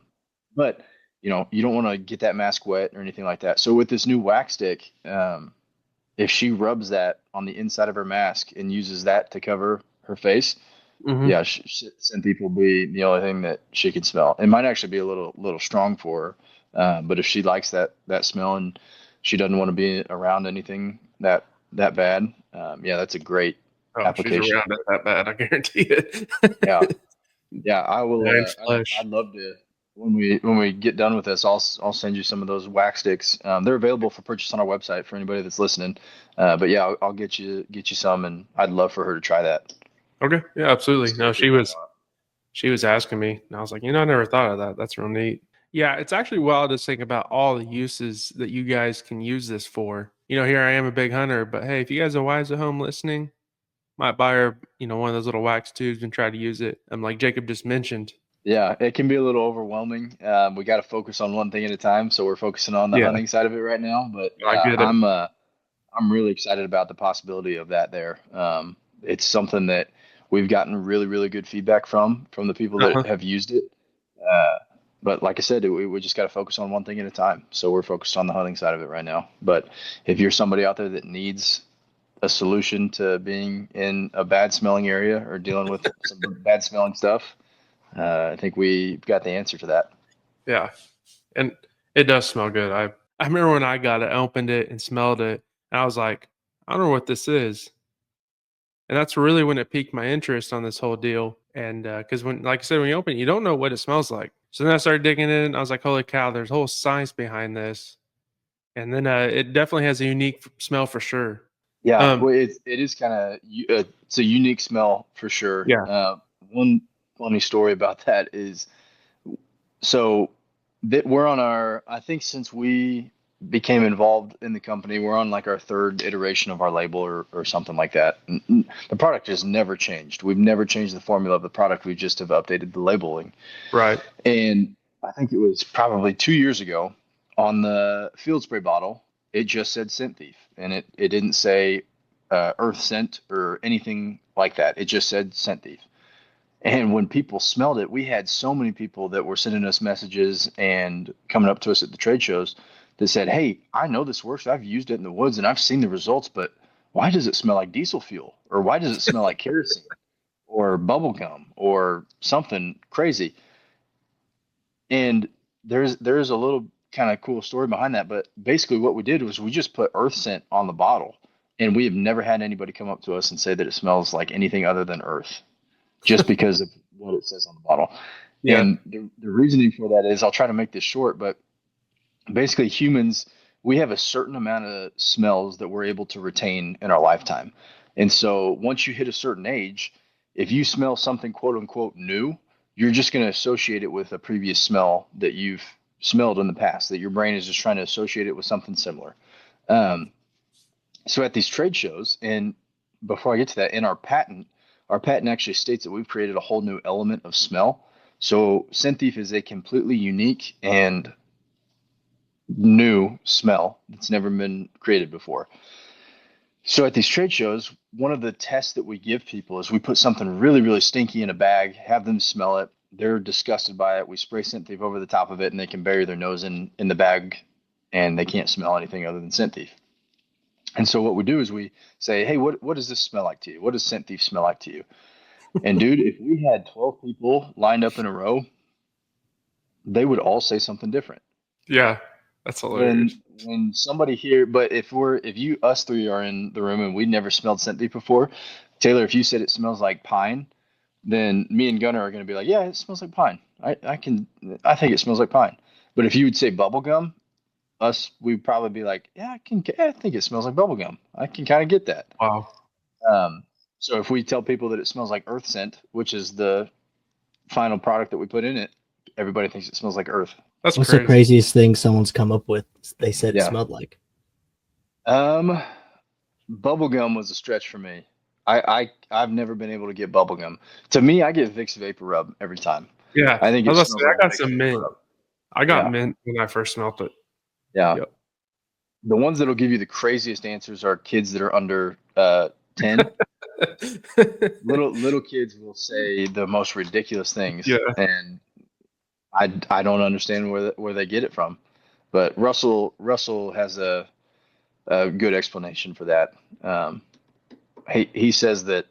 But you don't want to get that mask wet or anything like that. So with this new wax stick, if she rubs that on the inside of her mask and uses that to cover her face, Mhm. yeah, Scent Thief will be the only thing that she can smell. It might actually be a little strong for her, but if she likes that smell and she doesn't want to be around anything that bad, yeah, that's a great Oh, she's application. around it that bad. I guarantee it. Yeah, yeah, I will. Nine I'd flesh. love to when we get done with this. I'll send you some of those wax sticks. They're available for purchase on our website for anybody that's listening. But yeah, I'll get you some, and I'd love for her to try that. Okay. Yeah, absolutely. Save No, people a lot. she was asking me, and I was like, I never thought of that. That's real neat. Yeah, it's actually wild to think about all the uses that you guys can use this for. Here I am, a big hunter, but hey, if you guys are wives at home listening, might buy her, one of those little wax tubes and try to use it. Like Jacob just mentioned, Yeah, it can be a little overwhelming. We got to focus on one thing at a time, so we're focusing on the Yeah, hunting side of it right now. But I yeah, get it. I'm really excited about the possibility of that there. It's something that we've gotten really, really good feedback from the people that Uh-huh. have used it. Uh, but like I said, we just got to focus on one thing at a time. So we're focused on the hunting side of it right now. But if you're somebody out there that needs a solution to being in a bad smelling area or dealing with some bad smelling stuff, I think we've got the answer to that. Yeah, and it does smell good. I remember when I got it, I opened it and smelled it, and I was like, I don't know what this is. And that's really when it piqued my interest on this whole deal. And because when, like I said, when you open it, you don't know what it smells like. So then I started digging in. And I was like, holy cow, there's whole science behind this. And then it definitely has a unique smell for sure. Yeah, Um, well, it is kind of it's a unique smell for sure. yeah. One funny story about that is so that we're on our I think since we became involved in the company, we're on like our third iteration of our label or something like that. The product has never changed. We've never changed the formula of the product. We just have updated the labeling. Right. And I think it was probably 2 years ago on the field spray bottle, it just said scent thief. And it didn't say earth scent or anything like that. It just said scent thief. And when people smelled it, we had so many people that were sending us messages and coming up to us at the trade shows that said, "Hey, I know this works. I've used it in the woods and I've seen the results, but why does it smell like diesel fuel? Or why does it smell like kerosene or bubble gum or something crazy?" And there's a little kind of cool story behind that, but basically what we did was we just put earth scent on the bottle, and we have never had anybody come up to us and say that it smells like anything other than earth, just because of what it says on the bottle. Yeah. And the reasoning for that is I'll try to make this short, but basically humans, we have a certain amount of smells that we're able to retain in our lifetime. And so once you hit a certain age, if you smell something quote unquote new, you're just going to associate it with a previous smell that you've smelled in the past, that your brain is just trying to associate it with something similar. Um, so at these trade shows, and before I get to that, in our patent actually states that we've created a whole new element of smell. So scent thief is a completely unique and new smell that's never been created before. So at these trade shows, one of the tests that we give people is we put something really, really stinky in a bag, have them smell it. They're disgusted by it. We spray scent thief over the top of it, and they can bury their nose in the bag, and they can't smell anything other than scent thief. And so what we do is we say, "Hey, what does this smell like to you? What does scent thief smell like to you?" And dude, if we had 12 people lined up in a row, they would all say something different. Yeah. That's hilarious. When somebody here, but if you us three are in the room and we never smelled scent thief before, Taylor, if you said it smells like pine, then me and Gunnar are going to be like, yeah, it smells like pine. I think it smells like pine. But if you would say bubble gum, us we'd probably be like, yeah, I think it smells like bubble gum. I can kind of get that. Wow. Um, so if we tell people that it smells like earth scent, which is the final product that we put in it, everybody thinks it smells like earth. That's What's the crazy. craziest thing someone's come up with? They said it Yeah. smelled like. Um, Bubblegum was a stretch for me. I've never been able to get bubblegum. To me, I get Vicks Vapor Rub every time. Yeah. I think I it was about to smells say, like I got Vicks some Vapor mint. Rub. I got Yeah, mint when I first smelt it. yeah. Yep. The ones that'll give you the craziest answers are kids that are under 10. Little kids will say the most ridiculous things, Yeah. and I don't understand where they get it from. But Russell has a good explanation for that. Um, he says that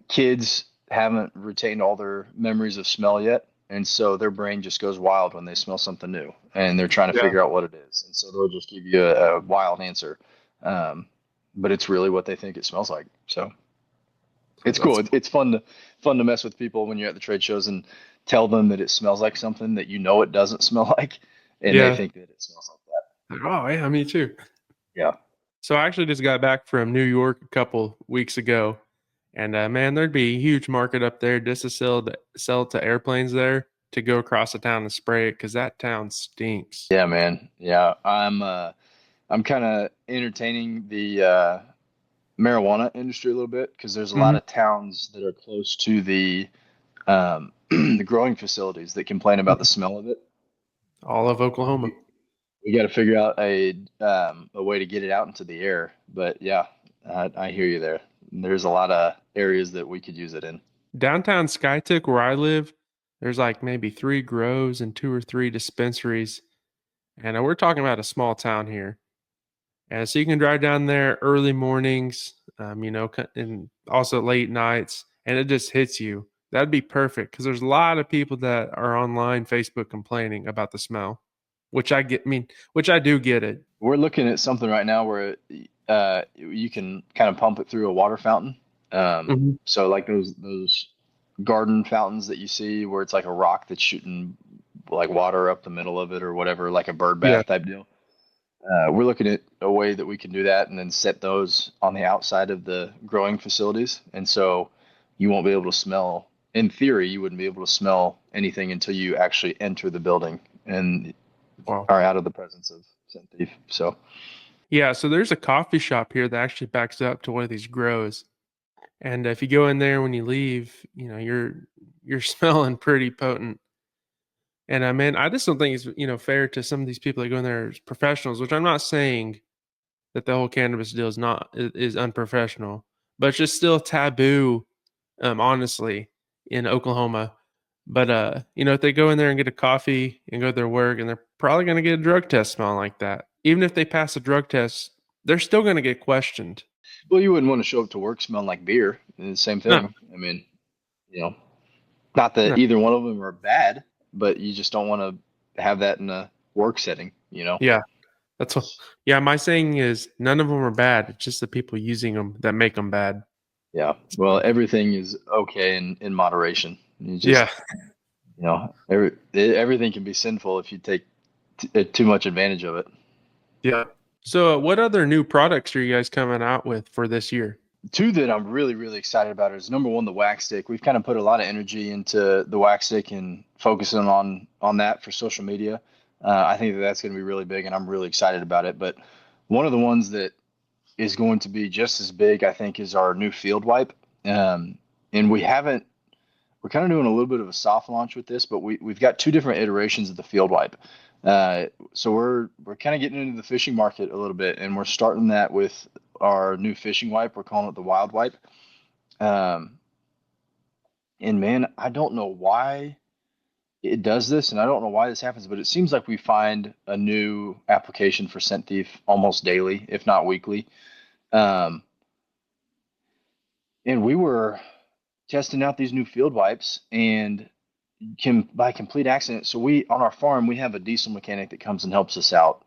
kids haven't retained all their memories of smell yet, and so their brain just goes wild when they smell something new, and they're trying to Yeah. figure out what it is, and so they'll just give you a wild answer, but it's really what they think it smells like. So it's That's cool. It's fun to mess with people when you're at the trade shows and tell them that it smells like something that you know it doesn't smell like, and they yeah. think that it smells like that. Like, oh yeah, me too. Yeah. So I actually just got back from New York a couple weeks ago, and man, there'd be a huge market up there just to sell to airplanes there to go across the town and spray it because that town stinks. Yeah, man. Yeah, I'm kind of entertaining the marijuana industry a little bit because there's a lot Hmm. of towns that are close to the the growing facilities that complain about the smell of it. All of Oklahoma. We got to figure out a way to get it out into the air. But yeah, I hear you there. There's a lot of areas that we could use it in. Downtown Skytook, where I live, there's like maybe 3 grows and 2 or 3 dispensaries. And we're talking about a small town here. And so you can drive down there early mornings, and also late nights, and it just hits you. That'd be perfect because there's a lot of people that are online Facebook complaining about the smell, which I get. Which I do get it. We're looking at something right now where you can kind of pump it through a water fountain. So like those garden fountains that you see where it's like a rock that's shooting like water up the middle of it or whatever, like a bird bath type deal. We're looking at a way that we can do that and then set those on the outside of the growing facilities. And so you won't be able to smell, in theory, you wouldn't be able to smell anything until you actually enter the building and are out of the presence of scent thief. So, yeah. So there's a coffee shop here that actually backs up to one of these grows. And if you go in there when you leave, you're smelling pretty potent. And I just don't think it's fair to some of these people that go in there as professionals, which I'm not saying that the whole cannabis deal is unprofessional, but it's just still taboo, honestly, in Oklahoma. But if they go in there and get a coffee and go to their work, and they're probably going to get a drug test smelling like that. Even if they pass a drug test, they're still going to get questioned. well, you wouldn't want to show up to work smelling like beer. And the same thing. No, I mean, not that no. either one of them are bad, but you just don't want to have that in a work setting, Yeah, that's what. Yeah, my saying is none of them are bad. It's just the people using them that make them bad. Yeah. Well, everything is okay in moderation. You just, everything can be sinful if you take too much advantage of it. Yeah. So, what other new products are you guys coming out with for this year? Two that I'm really, really excited about is number one, the wax stick. We've kind of put a lot of energy into the wax stick and focusing on that for social media. I think that's going to be really big, and I'm really excited about it. But one of the ones that is going to be just as big, I think, is our new field wipe. And we're kind of doing a little bit of a soft launch with this, but we've got 2 different iterations of the field wipe. So we're kind of getting into the fishing market a little bit, and we're starting that with our new fishing wipe. We're calling it the wild wipe. And man, I don't know why it does this, and I don't know why this happens, but it seems like we find a new application for scent thief almost daily, if not weekly. And we were testing out these new field wipes, and by complete accident. So on our farm, we have a diesel mechanic that comes and helps us out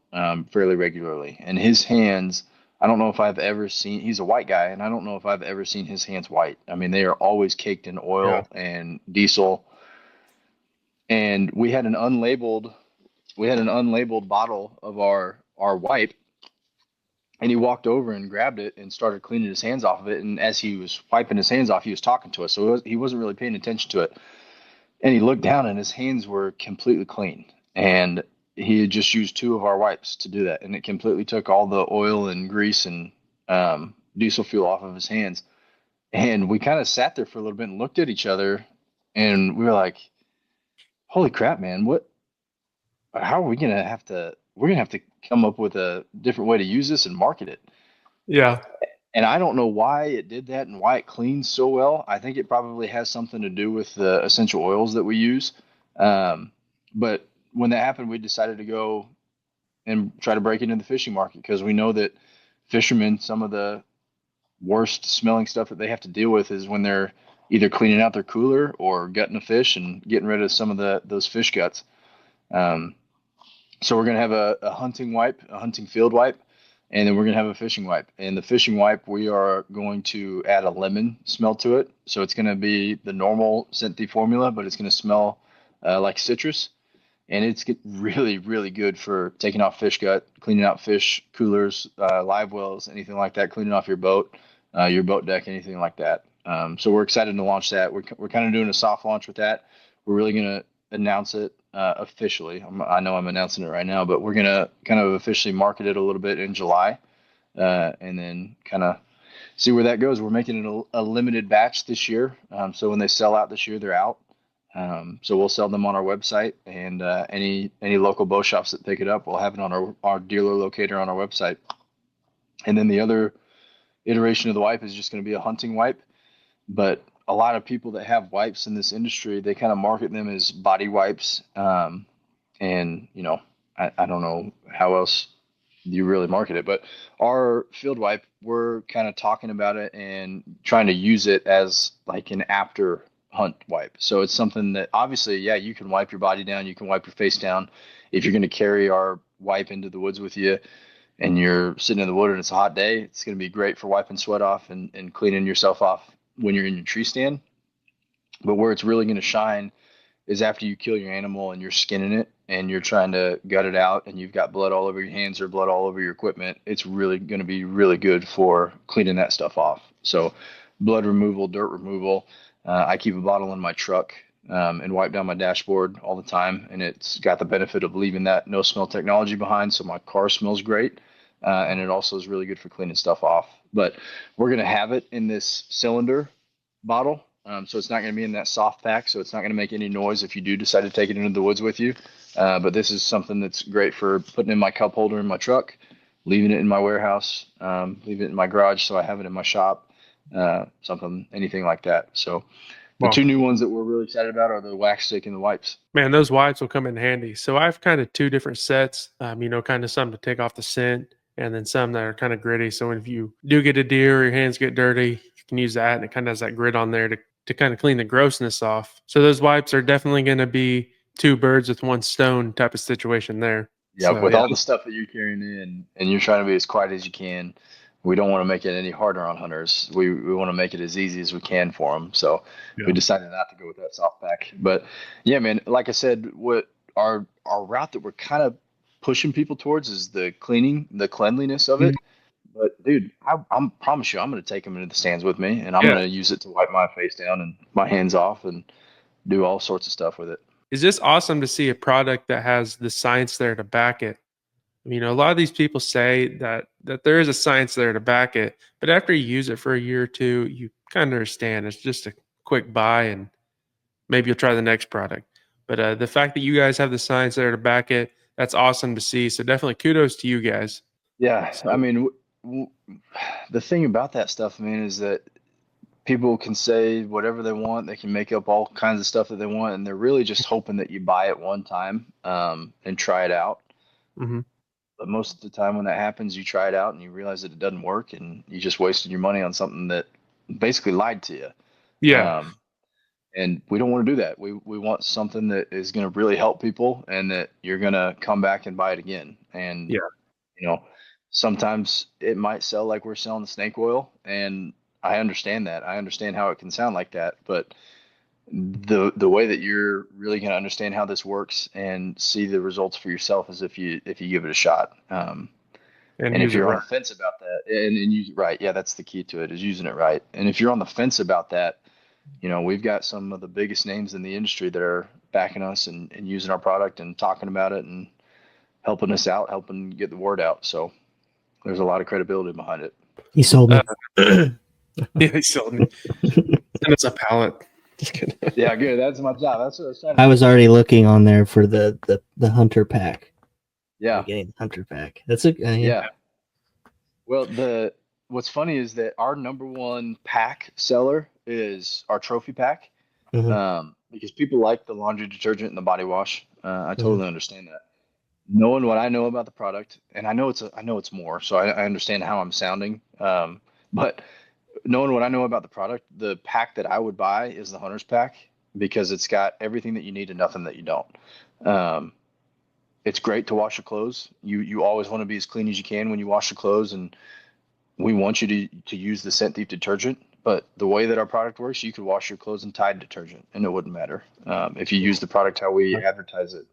fairly regularly. And his hands, I don't know if I've ever seen, he's a white guy, and I don't know if I've ever seen his hands white. I mean, they are always caked in oil and diesel. And we had an unlabeled bottle of our wipe, and he walked over and grabbed it and started cleaning his hands off of it. And as he was wiping his hands off, he was talking to us. So he wasn't really paying attention to it. And he looked down, and his hands were completely clean. And he had just used 2 of our wipes to do that. And it completely took all the oil and grease and diesel fuel off of his hands. And we kind of sat there for a little bit and looked at each other. And we were like, holy crap, man, how are we going to have to, we're going to have to come up with a different way to use this and market it. Yeah. And I don't know why it did that and why it cleans so well. I think it probably has something to do with the essential oils that we use. But when that happened, we decided to go and try to break into the fishing market, because we know that fishermen, some of the worst smelling stuff that they have to deal with is when they're either cleaning out their cooler or gutting a fish and getting rid of some of those fish guts. So we're going to have a hunting field wipe, and then we're going to have a fishing wipe. And the fishing wipe, we are going to add a lemon smell to it. So it's going to be the normal scent thief formula, but it's going to smell like citrus. And it's really, really good for taking off fish gut, cleaning out fish coolers, live wells, anything like that, cleaning off your boat deck, anything like that. So we're excited to launch that. We're kind of doing a soft launch with that. We're really going to announce it officially. I know I'm announcing it right now, but we're going to kind of officially market it a little bit in July, and then kind of see where that goes. We're making it a limited batch this year. So when they sell out this year, they're out. So we'll sell them on our website, and any local bow shops that pick it up, we'll have it on our dealer locator on our website. And then the other iteration of the wipe is just going to be a hunting wipe. But a lot of people that have wipes in this industry, they kind of market them as body wipes. And, you know, I don't know how else you really market it, but our field wipe, we're kind of talking about it and trying to use it as like an after hunt wipe. So it's something that obviously, yeah, you can wipe your body down, you can wipe your face down. If you're going to carry our wipe into the woods with you and you're sitting in the wood and it's a hot day, it's going to be great for wiping sweat off and cleaning yourself off when you're in your tree stand. But where it's really going to shine is after you kill your animal and you're skinning it and you're trying to gut it out and you've got blood all over your hands or blood all over your equipment. It's really going to be really good for cleaning that stuff off. So blood removal, dirt removal. I keep a bottle in my truck and wipe down my dashboard all the time. And it's got the benefit of leaving that no smell technology behind. So my car smells great. And it also is really good for cleaning stuff off. But we're going to have it in this cylinder bottle. So it's not going to be in that soft pack. So it's not going to make any noise if you do decide to take it into the woods with you. But this is something that's great for putting in my cup holder in my truck, leaving it in my warehouse, leaving it in my garage. So I have it in my shop, anything like that. So the two new ones that we're really excited about are the wax stick and the wipes. Man, those wipes will come in handy. So I have kind of two different sets, kind of some to take off the scent and then some that are kind of gritty. So if you do get a deer or your hands get dirty, you can use that and it kind of has that grit on there to kind of clean the grossness off. So those wipes are definitely going to be two birds with one stone type of situation there. Yeah, so, with all the stuff that you're carrying in and you're trying to be as quiet as you can, we don't want to make it any harder on hunters. We want to make it as easy as we can for them. So we decided not to go with that soft pack. But yeah, man, like I said, what our route that we're kind of pushing people towards is the cleanliness of it. But dude, I promise you, I'm going to take them into the stands with me, and I'm going to use it to wipe my face down and my hands off, and do all sorts of stuff with it. It's just awesome to see a product that has the science there to back it. A lot of these people say that there is a science there to back it, but after you use it for a year or two, you kind of understand it's just a quick buy, and maybe you'll try the next product. But the fact that you guys have the science there to back it, that's awesome to see. So definitely kudos to you guys. Yeah, so, the thing about that stuff, man, is that people can say whatever they want. They can make up all kinds of stuff that they want, and they're really just hoping that you buy it one time and try it out. Mm-hmm. But most of the time when that happens, you try it out and you realize that it doesn't work, and you just wasted your money on something that basically lied to you. Yeah. And we don't want to do that. We want something that is going to really help people and that you're going to come back and buy it again. And, sometimes it might sell like we're selling the snake oil, and I understand that. I understand how it can sound like that, but the way that you're really going to understand how this works and see the results for yourself is if you give it a shot. And if you're on the fence about that, and you that's the key to it, is using it right. And if you're on the fence about that, we've got some of the biggest names in the industry that are backing us and using our product and talking about it and helping us out, helping get the word out. So there's a lot of credibility behind it. He sold me. Yeah, he sold me. And it's a pallet. Yeah, good. That's my job. That's what I was trying to I was already looking on there for the hunter pack. Yeah, getting the hunter pack. That's a yeah. Well, what's funny is that our number one pack seller is our trophy pack, because people like the laundry detergent and the body wash. I totally understand that. Knowing what I know about the product, and I know it's more, so I understand how I'm sounding. But knowing what I know about the product, the pack that I would buy is the hunter's pack, because it's got everything that you need and nothing that you don't. It's great to wash your clothes. You always want to be as clean as you can when you wash your clothes, and we want you to use the Scent Thief detergent. But the way that our product works, you could wash your clothes in Tide detergent, and it wouldn't matter. If you use the product how we advertise it,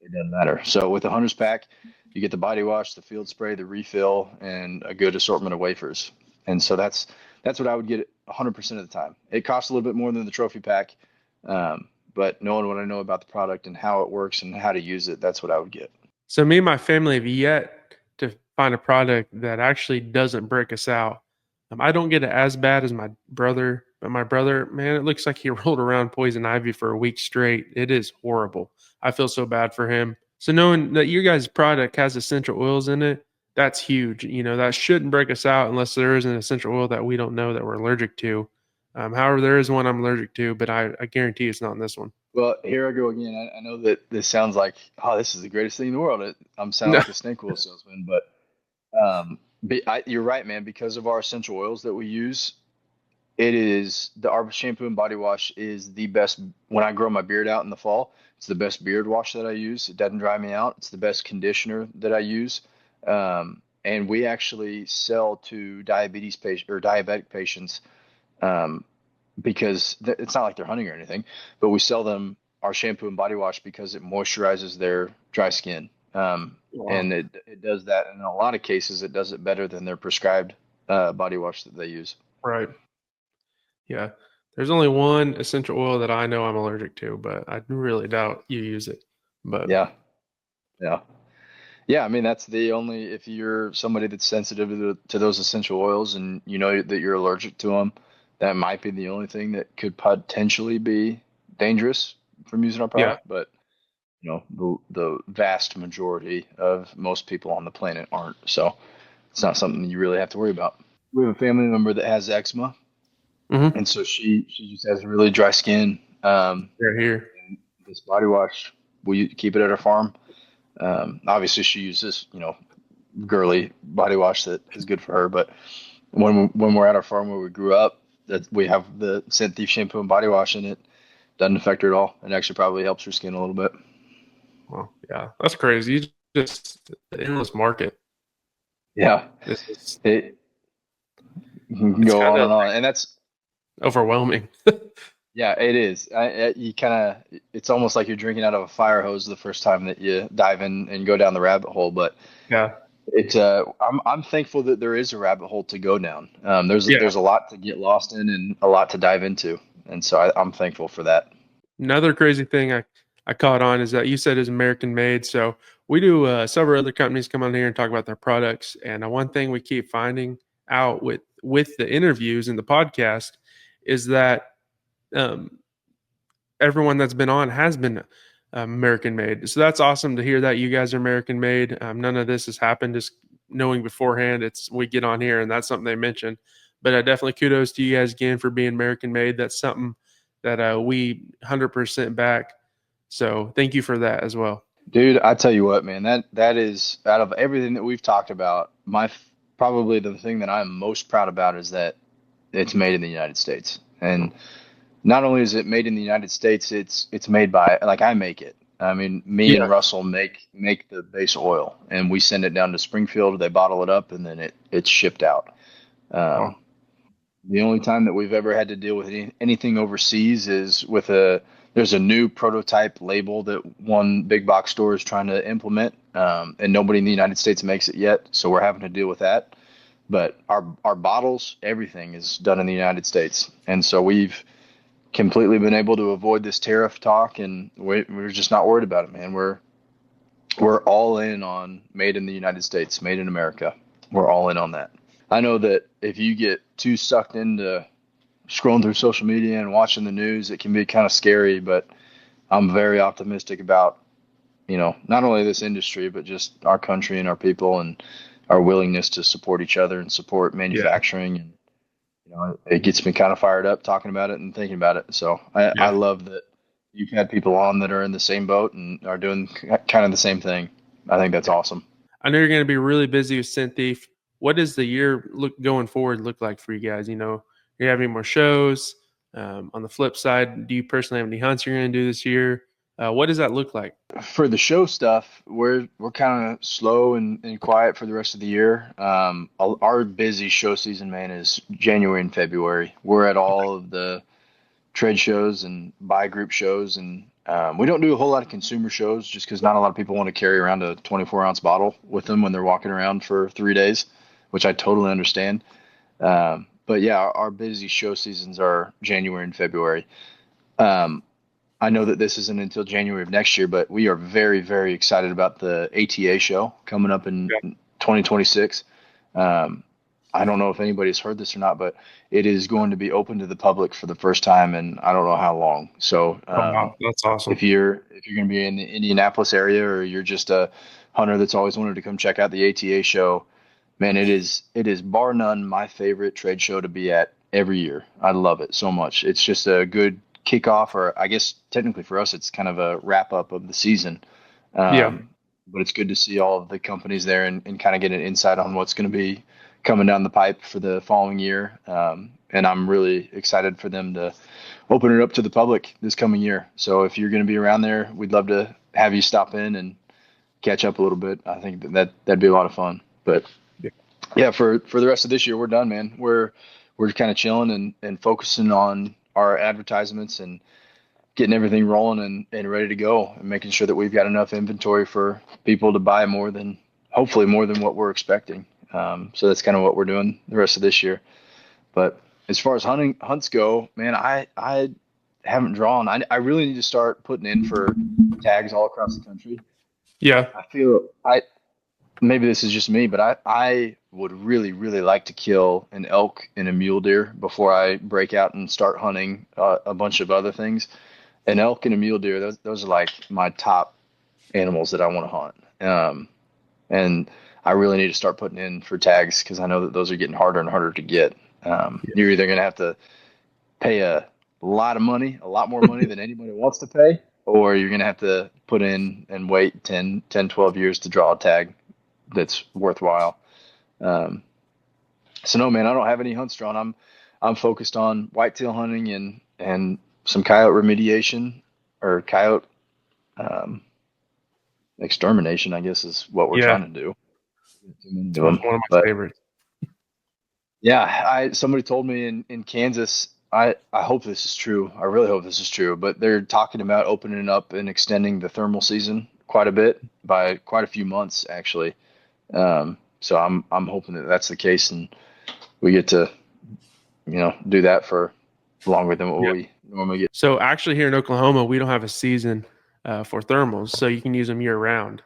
it doesn't matter. So with the hunter's pack, you get the body wash, the field spray, the refill, and a good assortment of wafers. And so that's what I would get 100% of the time. It costs a little bit more than the trophy pack, but knowing what I know about the product and how it works and how to use it, that's what I would get. So me and my family have yet to find a product that actually doesn't break us out. I don't get it as bad as my brother But my brother, man, it looks like he rolled around poison ivy for a week straight. It is horrible. I feel so bad for him. So knowing that your guys' product has essential oils in it, that's huge. That shouldn't break us out unless there is an essential oil that we don't know that we're allergic to. However, there is one I'm allergic to, but I guarantee it's not in this one. Well, here I go again. I know that this sounds like, oh, this is the greatest thing in the world. I'm sounding like a snake oil salesman, but you're right, man. Because of our essential oils that we use, our shampoo and body wash is the best. When I grow my beard out in the fall, it's the best beard wash that I use. It doesn't dry me out. It's the best conditioner that I use. And we actually sell to diabetic patients, because it's not like they're hunting or anything, but we sell them our shampoo and body wash because it moisturizes their dry skin. Wow. And it does that. And in a lot of cases, it does it better than their prescribed body wash that they use. Right. Yeah. There's only one essential oil that I know I'm allergic to, but I really doubt you use it. But yeah. I mean, that's the only, if you're somebody that's sensitive to those essential oils and you know that you're allergic to them, that might be the only thing that could potentially be dangerous from using our product. Yeah. But the vast majority of most people on the planet aren't. So it's not something you really have to worry about. We have a family member that has eczema. Mm-hmm. And so she just has really dry skin. Right here. And this body wash, we keep it at our farm. Obviously she uses, girly body wash that is good for her. But when we're at our farm where we grew up, that we have the Scent Thief shampoo and body wash in it. Doesn't affect her at all. It actually probably helps her skin a little bit. Well, yeah, that's crazy. You just the endless market. Yeah, it can go on and on, and that's overwhelming. Yeah, it is. It's almost like you're drinking out of a fire hose the first time that you dive in and go down the rabbit hole. But yeah, I'm thankful that there is a rabbit hole to go down. There's a lot to get lost in and a lot to dive into, and so I'm thankful for that. Another crazy thing I caught on is that you said is American made. So we do several other companies come on here and talk about their products, and one thing we keep finding out with the interviews and the podcast is that everyone that's been on has been American made. So that's awesome to hear that you guys are American made. None of this has happened just knowing beforehand. We get on here and that's something they mention. But definitely kudos to you guys again for being American made. That's something that we 100% back. So thank you for that as well. Dude, I tell you what, man, that is, out of everything that we've talked about, probably the thing that I'm most proud about is that it's made in the United States. And not only is it made in the United States, it's made by, like, I make it. I mean, me and Russell make the base oil, and we send it down to Springfield. They bottle it up, and then it's shipped out. The only time that we've ever had to deal with anything overseas is there's a new prototype label that one big box store is trying to implement, and nobody in the United States makes it yet, so we're having to deal with that. But our bottles, everything is done in the United States, and so we've completely been able to avoid this tariff talk, and we're just not worried about it, man. We're all in on made in the United States, made in America. We're all in on that. I know that if you get too sucked into scrolling through social media and watching the news, it can be kind of scary, but I'm very optimistic about, not only this industry, but just our country and our people and our willingness to support each other and support manufacturing. And it gets me kind of fired up talking about it and thinking about it. So I love that you've had people on that are in the same boat and are doing kind of the same thing. I think that's awesome. I know you're going to be really busy with Scent Thief. What does the year going forward look like for you guys? You're having more shows. On the flip side, do you personally have any hunts you're going to do this year? What does that look like? For the show stuff, we're kind of slow and quiet for the rest of the year. Our busy show season, man, is January and February. We're at all of the trade shows and buy group shows, and we don't do a whole lot of consumer shows just because not a lot of people want to carry around a 24-ounce bottle with them when they're walking around for 3 days, which I totally understand. But yeah, our busy show seasons are January and February. I know that this isn't until January of next year, but we are very, very excited about the ATA show coming up in 2026. I don't know if anybody's heard this or not, but it is going to be open to the public for the first time in I don't know how long. So Oh, wow. That's awesome. if you're going to be in the Indianapolis area, or you're just a hunter that's always wanted to come check out the ATA show, man, it is bar none my favorite trade show to be at every year. I love it so much. It's just a good kickoff, or I guess technically for us, it's kind of a wrap up of the season. Yeah. But it's good to see all of the companies there and kind of get an insight on what's going to be coming down the pipe for the following year. And I'm really excited for them to open it up to the public this coming year. So if you're going to be around there, we'd love to have you stop in and catch up a little bit. I think that'd be a lot of fun. But yeah, for the rest of this year, we're done, man. We're kind of chilling and focusing on our advertisements and getting everything rolling and ready to go, and making sure that we've got enough inventory for people to buy hopefully more than what we're expecting. So that's kind of what we're doing the rest of this year. But as far as hunts go, man, I haven't drawn. I really need to start putting in for tags all across the country. Yeah. I feel maybe this is just me, but I would really, really like to kill an elk and a mule deer before I break out and start hunting a bunch of other things. An elk and a mule deer, those are like my top animals that I want to hunt. And I really need to start putting in for tags, because I know that those are getting harder and harder to get. You're either going to have to pay a lot of money, a lot more money than anybody wants to pay, or you're going to have to put in and wait 10, 12 years to draw a tag that's worthwhile. So no, man, I don't have any hunts drawn. I'm focused on whitetail hunting and some coyote remediation, or coyote extermination, I guess is what we're trying to do. It's one of my favorites. Yeah, somebody told me in Kansas, I hope this is true. I really hope this is true, but they're talking about opening up and extending the thermal season quite a bit, by quite a few months actually. So I'm hoping that that's the case, and we get to, do that for longer than what we normally get. So actually here in Oklahoma, we don't have a season for thermals, so you can use them year round.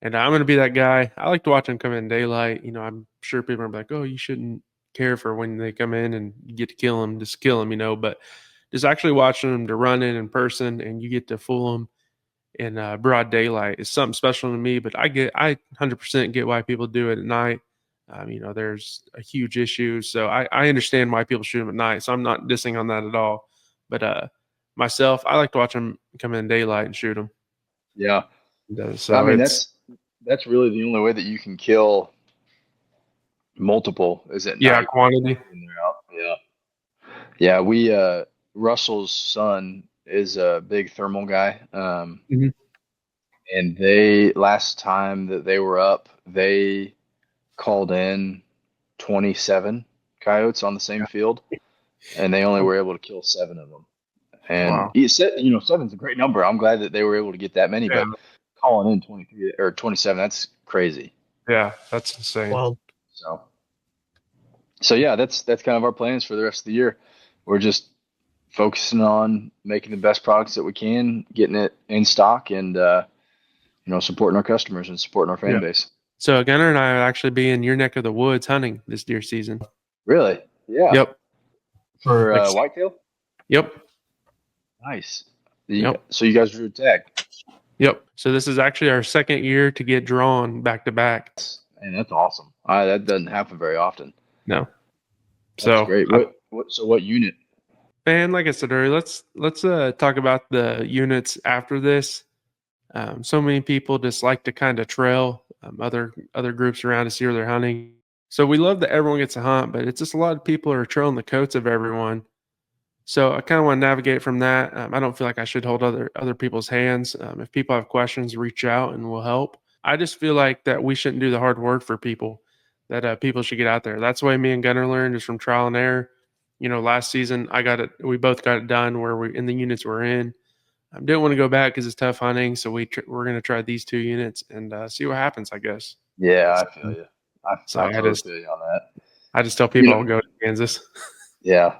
And I'm going to be that guy. I like to watch them come in daylight. I'm sure people are like, oh, you shouldn't care for when they come in and you get to kill them, just kill them, but just actually watching them to run in person, and you get to fool them in broad daylight is something special to me. But I 100% get why people do it at night. There's a huge issue. So I understand why people shoot them at night. So I'm not dissing on that at all. But myself, I like to watch them come in daylight and shoot them. Yeah. So I mean, that's really the only way that you can kill multiple, is at night. Quantity. Yeah. Russell's son is a big thermal guy. And last time that they were up, they called in 27 coyotes on the same field, and they only were able to kill 7 of them. And he said, 7's a great number. I'm glad that they were able to get that many, but calling in 23 or 27, that's crazy. Yeah, that's insane. Well, so yeah, that's kind of our plans for the rest of the year. We're just focusing on making the best products that we can, getting it in stock, and supporting our customers and supporting our fan base. So Gunner and I will actually be in your neck of the woods hunting this deer season. Really? Yeah. Yep. For whitetail? Yep. Nice. So you guys drew a tag? Yep. So this is actually our second year to get drawn back to back. And that's awesome. That doesn't happen very often. No. That's great. What unit? Man, like I said earlier, let's talk about the units after this. So many people just like to kind of trail other groups around to see where they're hunting. So we love that everyone gets a hunt, but it's just a lot of people are trailing the coats of everyone. So I kind of want to navigate from that. I don't feel like I should hold other people's hands. If people have questions, reach out and we'll help. I just feel like that we shouldn't do the hard work for people, that people should get out there. That's the way me and Gunner learned, is from trial and error. Last season we both got it done where we in the units we're in. I didn't want to go back because it's tough hunting. So we're going to try these 2 units and see what happens, I guess. Yeah, I feel you. I totally feel you on that. I just tell people I'll go to Kansas. Yeah.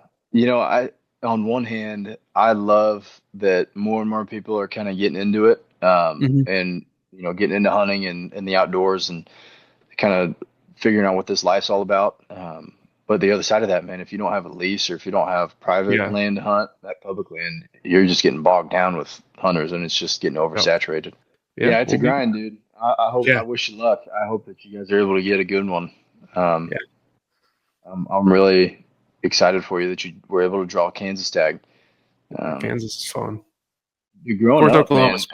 On one hand, I love that more and more people are kind of getting into it, and getting into hunting and the outdoors, and kind of figuring out what this life's all about. But the other side of that, man, if you don't have a lease or if you don't have private Yeah. land to hunt, that public land, you're just getting bogged down with hunters, and it's just getting oversaturated. Yeah, it's a grind, dude. I wish you luck. I hope that you guys are able to get a good one. Yeah. I'm really excited for you that you were able to draw a Kansas tag. Kansas is fun. You're growing Of course, up, man. Oklahoma's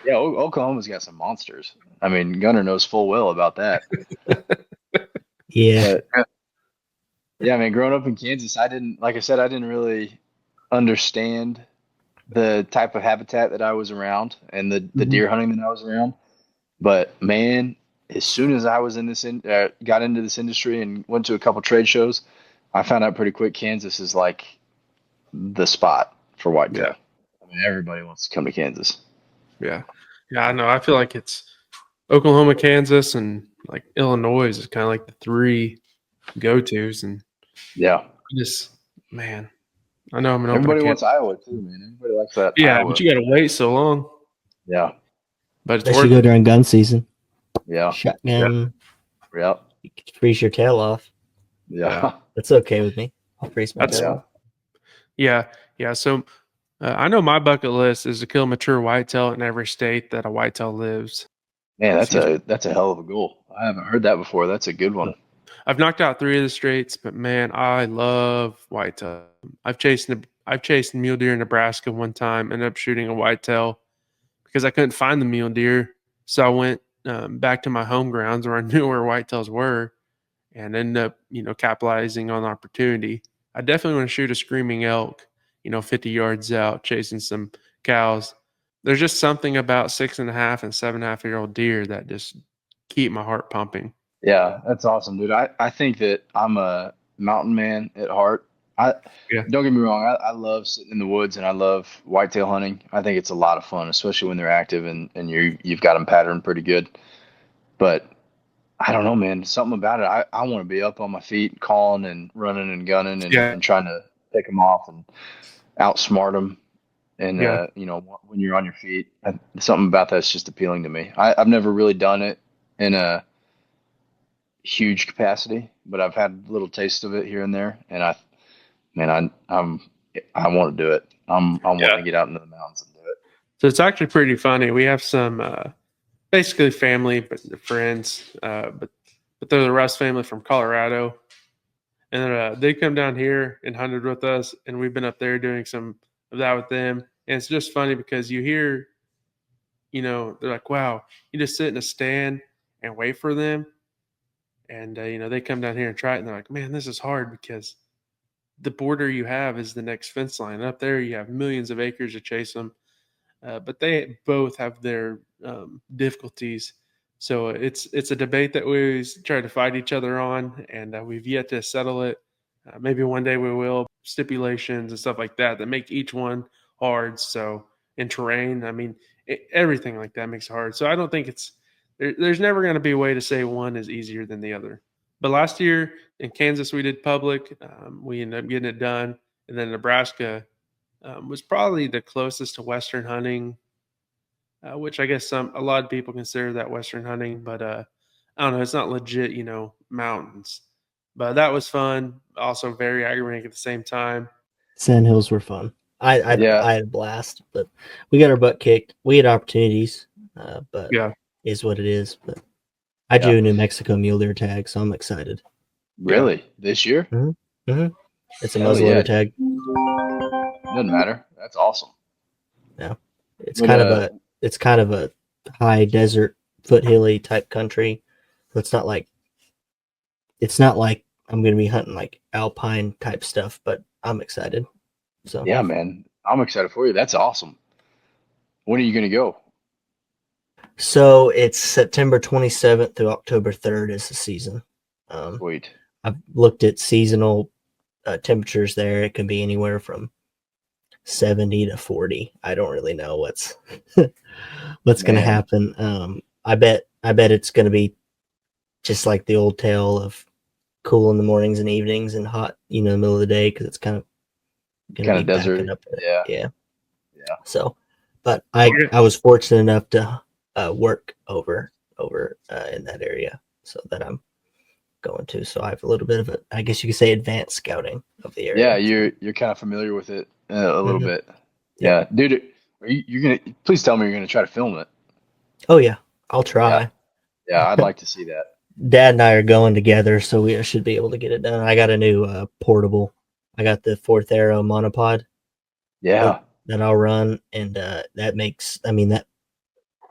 Oklahoma's got some monsters. I mean, Gunner knows full well about that. Yeah. But, yeah, man, growing up in Kansas, I didn't really understand the type of habitat that I was around and the deer hunting that I was around. But man, as soon as I was got into this industry and went to a couple trade shows, I found out pretty quick Kansas is like the spot for whitetail. Yeah. I mean, everybody wants to come to Kansas. Yeah. Yeah, I know. I feel like it's Oklahoma, Kansas, and like Illinois is kind of like the three go-tos. And Yeah. Man, I know I'm an Everybody wants Iowa too, man. Everybody likes that. Yeah, Iowa. but you got to wait so long. Yeah. But it's Unless worth you go during gun season. Yeah. Shotgun. Yeah. You could freeze your tail off. Yeah. That's okay with me. I'll freeze my That's- tail off. Yeah. So I know my bucket list is to kill mature whitetail in every state that a whitetail lives. Man, that's a hell of a goal. I haven't heard that before. That's a good one. I've knocked out 3 of the states, but man, I love whitetail. I've chased mule deer in Nebraska one time, ended up shooting a whitetail because I couldn't find the mule deer. So I went back to my home grounds where I knew where whitetails were and ended up, capitalizing on the opportunity. I definitely want to shoot a screaming elk, 50 yards out, chasing some cows. There's just something about 6.5 and 7.5-year-old deer that just keep my heart pumping. Yeah, that's awesome, dude. I think that I'm a mountain man at heart. Don't get me wrong. I love sitting in the woods and I love whitetail hunting. I think it's a lot of fun, especially when they're active and you've got them patterned pretty good. But I don't know, man. Something about it. I want to be up on my feet, calling and running and gunning and trying to pick them off and outsmart them. And when you're on your feet, something about that's just appealing to me. I've never really done it in a huge capacity, but I've had a little taste of it here and there, and I want to do it. I'm wanting to get out into the mountains and do it. So it's actually pretty funny. We have some basically family, but friends, but they're the Russ family from Colorado, and they come down here and hunted with us, and we've been up there doing some of that with them. And it's just funny because you hear, they're like, "Wow, you just sit in a stand and wait for them." And, they come down here and try it, and they're like, "Man, this is hard because the border you have is the next fence line. Up there, you have millions of acres to chase them." But they both have their difficulties. So it's a debate that we always try to fight each other on, and we've yet to settle it. Maybe one day we will. Stipulations and stuff like that make each one hard. So in terrain, I mean, everything like that makes it hard. So I don't think there's never going to be a way to say one is easier than the other. But last year in Kansas, we did public. We ended up getting it done. And then Nebraska was probably the closest to Western hunting, which I guess a lot of people consider that Western hunting. But I don't know. It's not legit, mountains. But that was fun. Also very aggravating at the same time. Sand hills were fun. I had a blast, but we got our butt kicked. We had opportunities, but is what it is. But I drew a New Mexico mule deer tag, so I'm excited. Really? This year? Mm-hmm. Mm-hmm. It's a muzzleloader tag. Doesn't matter. That's awesome. Yeah, it's kind of a high desert, foothilly type country. So it's not like I'm going to be hunting like alpine type stuff, but I'm excited. So yeah, man, I'm excited for you. That's awesome. When are you going to go? So it's September 27th through October 3rd is the season. Sweet. I've looked at seasonal temperatures there. It can be anywhere from 70 to 40. I don't really know what's going to happen. I bet it's going to be just like the old tale of cool in the mornings and evenings and hot, in the middle of the day, because it's kind of desert. Yeah. So, but I was fortunate enough to work over in that area, so that I'm going to, so I have a little bit of a, I guess you could say, advanced scouting of the area. Yeah, you're kind of familiar with it a little Mhm. bit. Yep. Yeah, dude, you're gonna please tell me you're gonna try to film it. Oh yeah, I'll try. Yeah, I'd like to see that. Dad and I are going together, so we should be able to get it done. I got a new portable. I got the Fourth Arrow monopod Yeah, that I'll run, and that makes, I mean, that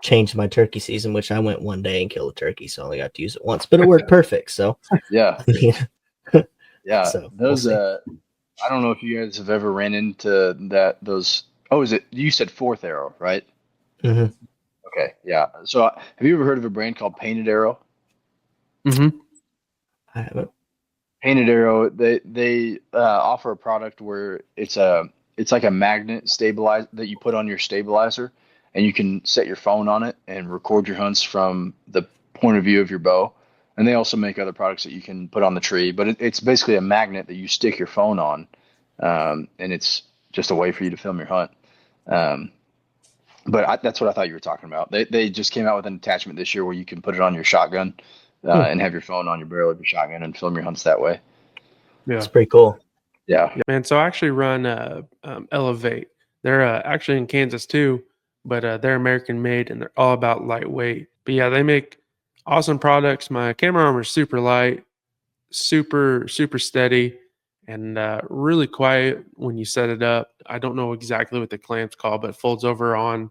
changed my turkey season, which I went one day and killed a turkey, so I only got to use it once, but it worked perfect. So, yeah, I mean, yeah. so we'll Those see. I don't know if you guys have ever ran into that. Those. Oh, is it? You said Fourth Arrow, right? Hmm. Okay, yeah. So have you ever heard of a brand called Painted Arrow? Mm-hmm. I haven't. Painted Arrow, they offer a product where it's like a magnet stabilize that you put on your stabilizer, and you can set your phone on it and record your hunts from the point of view of your bow. And they also make other products that you can put on the tree, but it's basically a magnet that you stick your phone on, and it's just a way for you to film your hunt. Um, that's what I thought you were talking about. They just came out with an attachment this year where you can put it on your shotgun, Hmm. and have your phone on your barrel of your shotgun and film your hunts that way. Yeah. It's pretty cool. Yeah. Yeah, man. So I actually run Elevate. They're actually in Kansas too, but they're American made and they're all about lightweight. But yeah, they make awesome products. My camera armor is super light, super steady, and really quiet when you set it up. I don't know exactly what the clamp's called, but it folds over on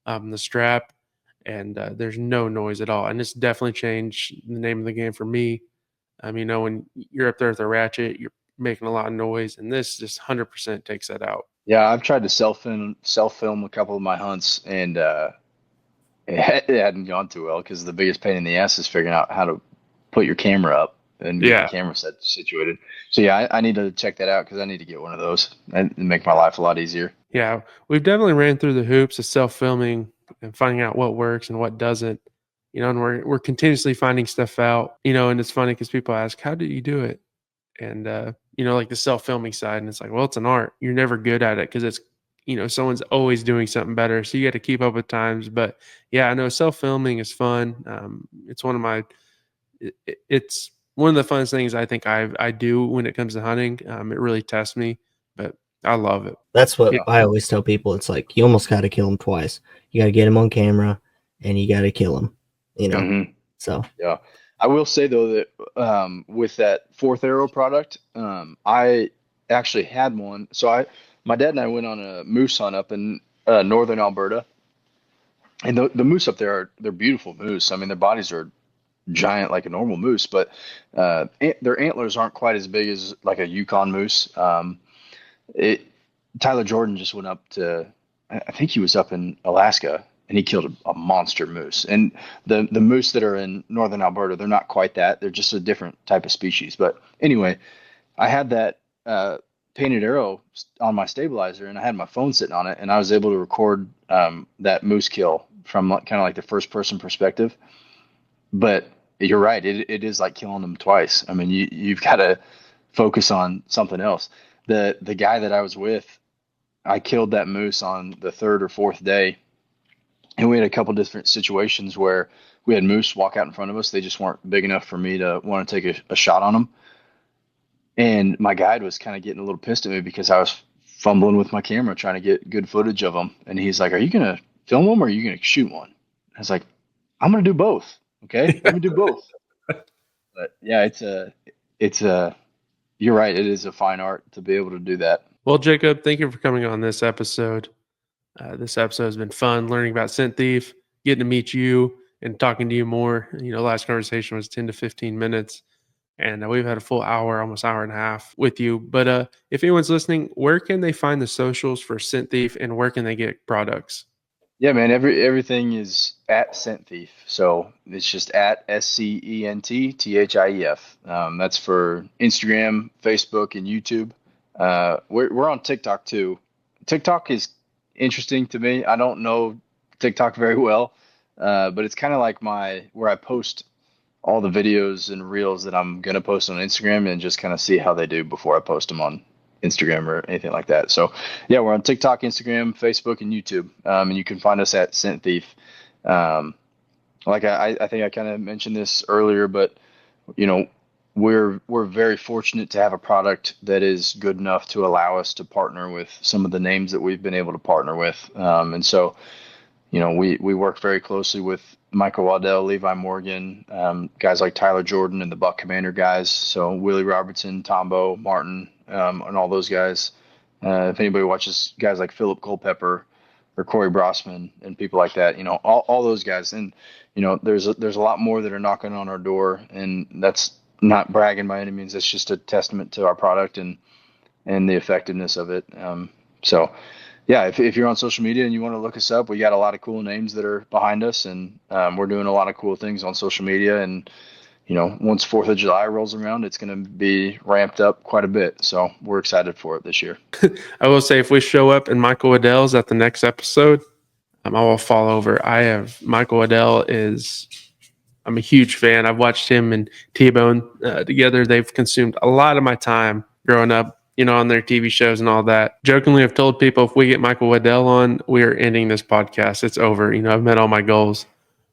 the strap, and there's no noise at all. And it's definitely changed the name of the game for me. When you're up there with a ratchet, you're making a lot of noise, and this just 100% takes that out. Yeah, I've tried to self film a couple of my hunts, and it hadn't gone too well because the biggest pain in the ass is figuring out how to put your camera up and get the Yeah. camera situated. So yeah, I need to check that out because I need to get one of those and make my life a lot easier. Yeah, we've definitely ran through the hoops of self-filming and finding out what works and what doesn't. And we're continuously finding stuff out. And it's funny because people ask, "How do you do it?" And like the self-filming side, and it's like, well, it's an art. You're never good at it because it's someone's always doing something better, so you got to keep up with times. But yeah, I know self-filming is fun. It's one of my it's one of the funnest things I think I do when it comes to hunting. It really tests me, but I love it. That's what Yeah. I always tell people. It's like you almost got to kill him twice. You got to get him on camera, and you got to kill him. Mm-hmm. So Yeah, I will say though that with that Fourth Arrow product, I actually had one. So my dad and I went on a moose hunt up in northern Alberta, and the moose up there they're beautiful moose. I mean, their bodies are giant like a normal moose, but their antlers aren't quite as big as like a Yukon moose. It Tyler Jordan just went up to, I think he was up in Alaska, and he killed a monster moose. And the moose that are in northern Alberta, they're not quite that. They're just a different type of species. But anyway, I had that painted arrow on my stabilizer, and I had my phone sitting on it, and I was able to record that moose kill from kind of like the first person perspective. But you're right, it is like killing them twice. I mean, you've got to focus on something else. The guy that I was with, I killed that moose on the third or fourth day, and we had a couple different situations where we had moose walk out in front of us. They just weren't big enough for me to want to take a shot on them. And my guide was kind of getting a little pissed at me because I was fumbling with my camera trying to get good footage of them. And he's like, "Are you gonna film them or are you gonna shoot one?" I was like, "I'm gonna do both. Okay, let me do both." But yeah, it's a you're right. It is a fine art to be able to do that. Well, Jacob, thank you for coming on this episode. This episode has been fun learning about Scent Thief, getting to meet you and talking to you more. Last conversation was 10 to 15 minutes, and we've had a full hour, almost hour and a half with you. But if anyone's listening, where can they find the socials for Scent Thief, and where can they get products? Yeah, man. Everything is at Scent Thief, so it's just at SCENTTHIEF. That's for Instagram, Facebook, and YouTube. We're on TikTok too. TikTok is interesting to me. I don't know TikTok very well, but it's kind of like where I post all the videos and reels that I'm gonna post on Instagram and just kind of see how they do before I post them on Instagram or anything like that. So yeah, we're on TikTok, Instagram, Facebook, and YouTube, and you can find us at Scent Thief. Like I think I kind of mentioned this earlier, but you know, we're very fortunate to have a product that is good enough to allow us to partner with some of the names that we've been able to partner with. And so, we work very closely with Michael Waddell, Levi Morgan, guys like Tyler Jordan and the Buck Commander guys. So Willie Robertson, Tombo, Martin, and all those guys. If anybody watches guys like Philip Culpepper or Corey Brossman and people like that, all those guys. And, there's a lot more that are knocking on our door, and that's not bragging by any means. It's just a testament to our product and the effectiveness of it. So yeah, if you're on social media and you want to look us up, we got a lot of cool names that are behind us, and we're doing a lot of cool things on social media. And once 4th of July rolls around, it's going to be ramped up quite a bit. So we're excited for it this year. I will say, if we show up and Michael Waddell's at the next episode, I will fall over. Michael Waddell I'm a huge fan. I've watched him and T-Bone together. They've consumed a lot of my time growing up, on their TV shows and all that. Jokingly, I've told people, if we get Michael Waddell on, we are ending this podcast. It's over. I've met all my goals.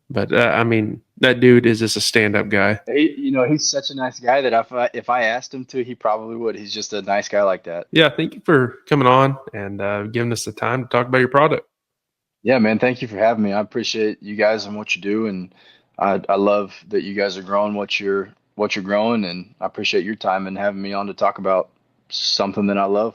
But that dude is just a stand-up guy. He's such a nice guy that if I asked him to, he probably would. He's just a nice guy like that. Yeah, thank you for coming on and giving us the time to talk about your product. Yeah, man, thank you for having me. I appreciate you guys and what you do, and I love that you guys are growing what you're growing, and I appreciate your time and having me on to talk about something that I love.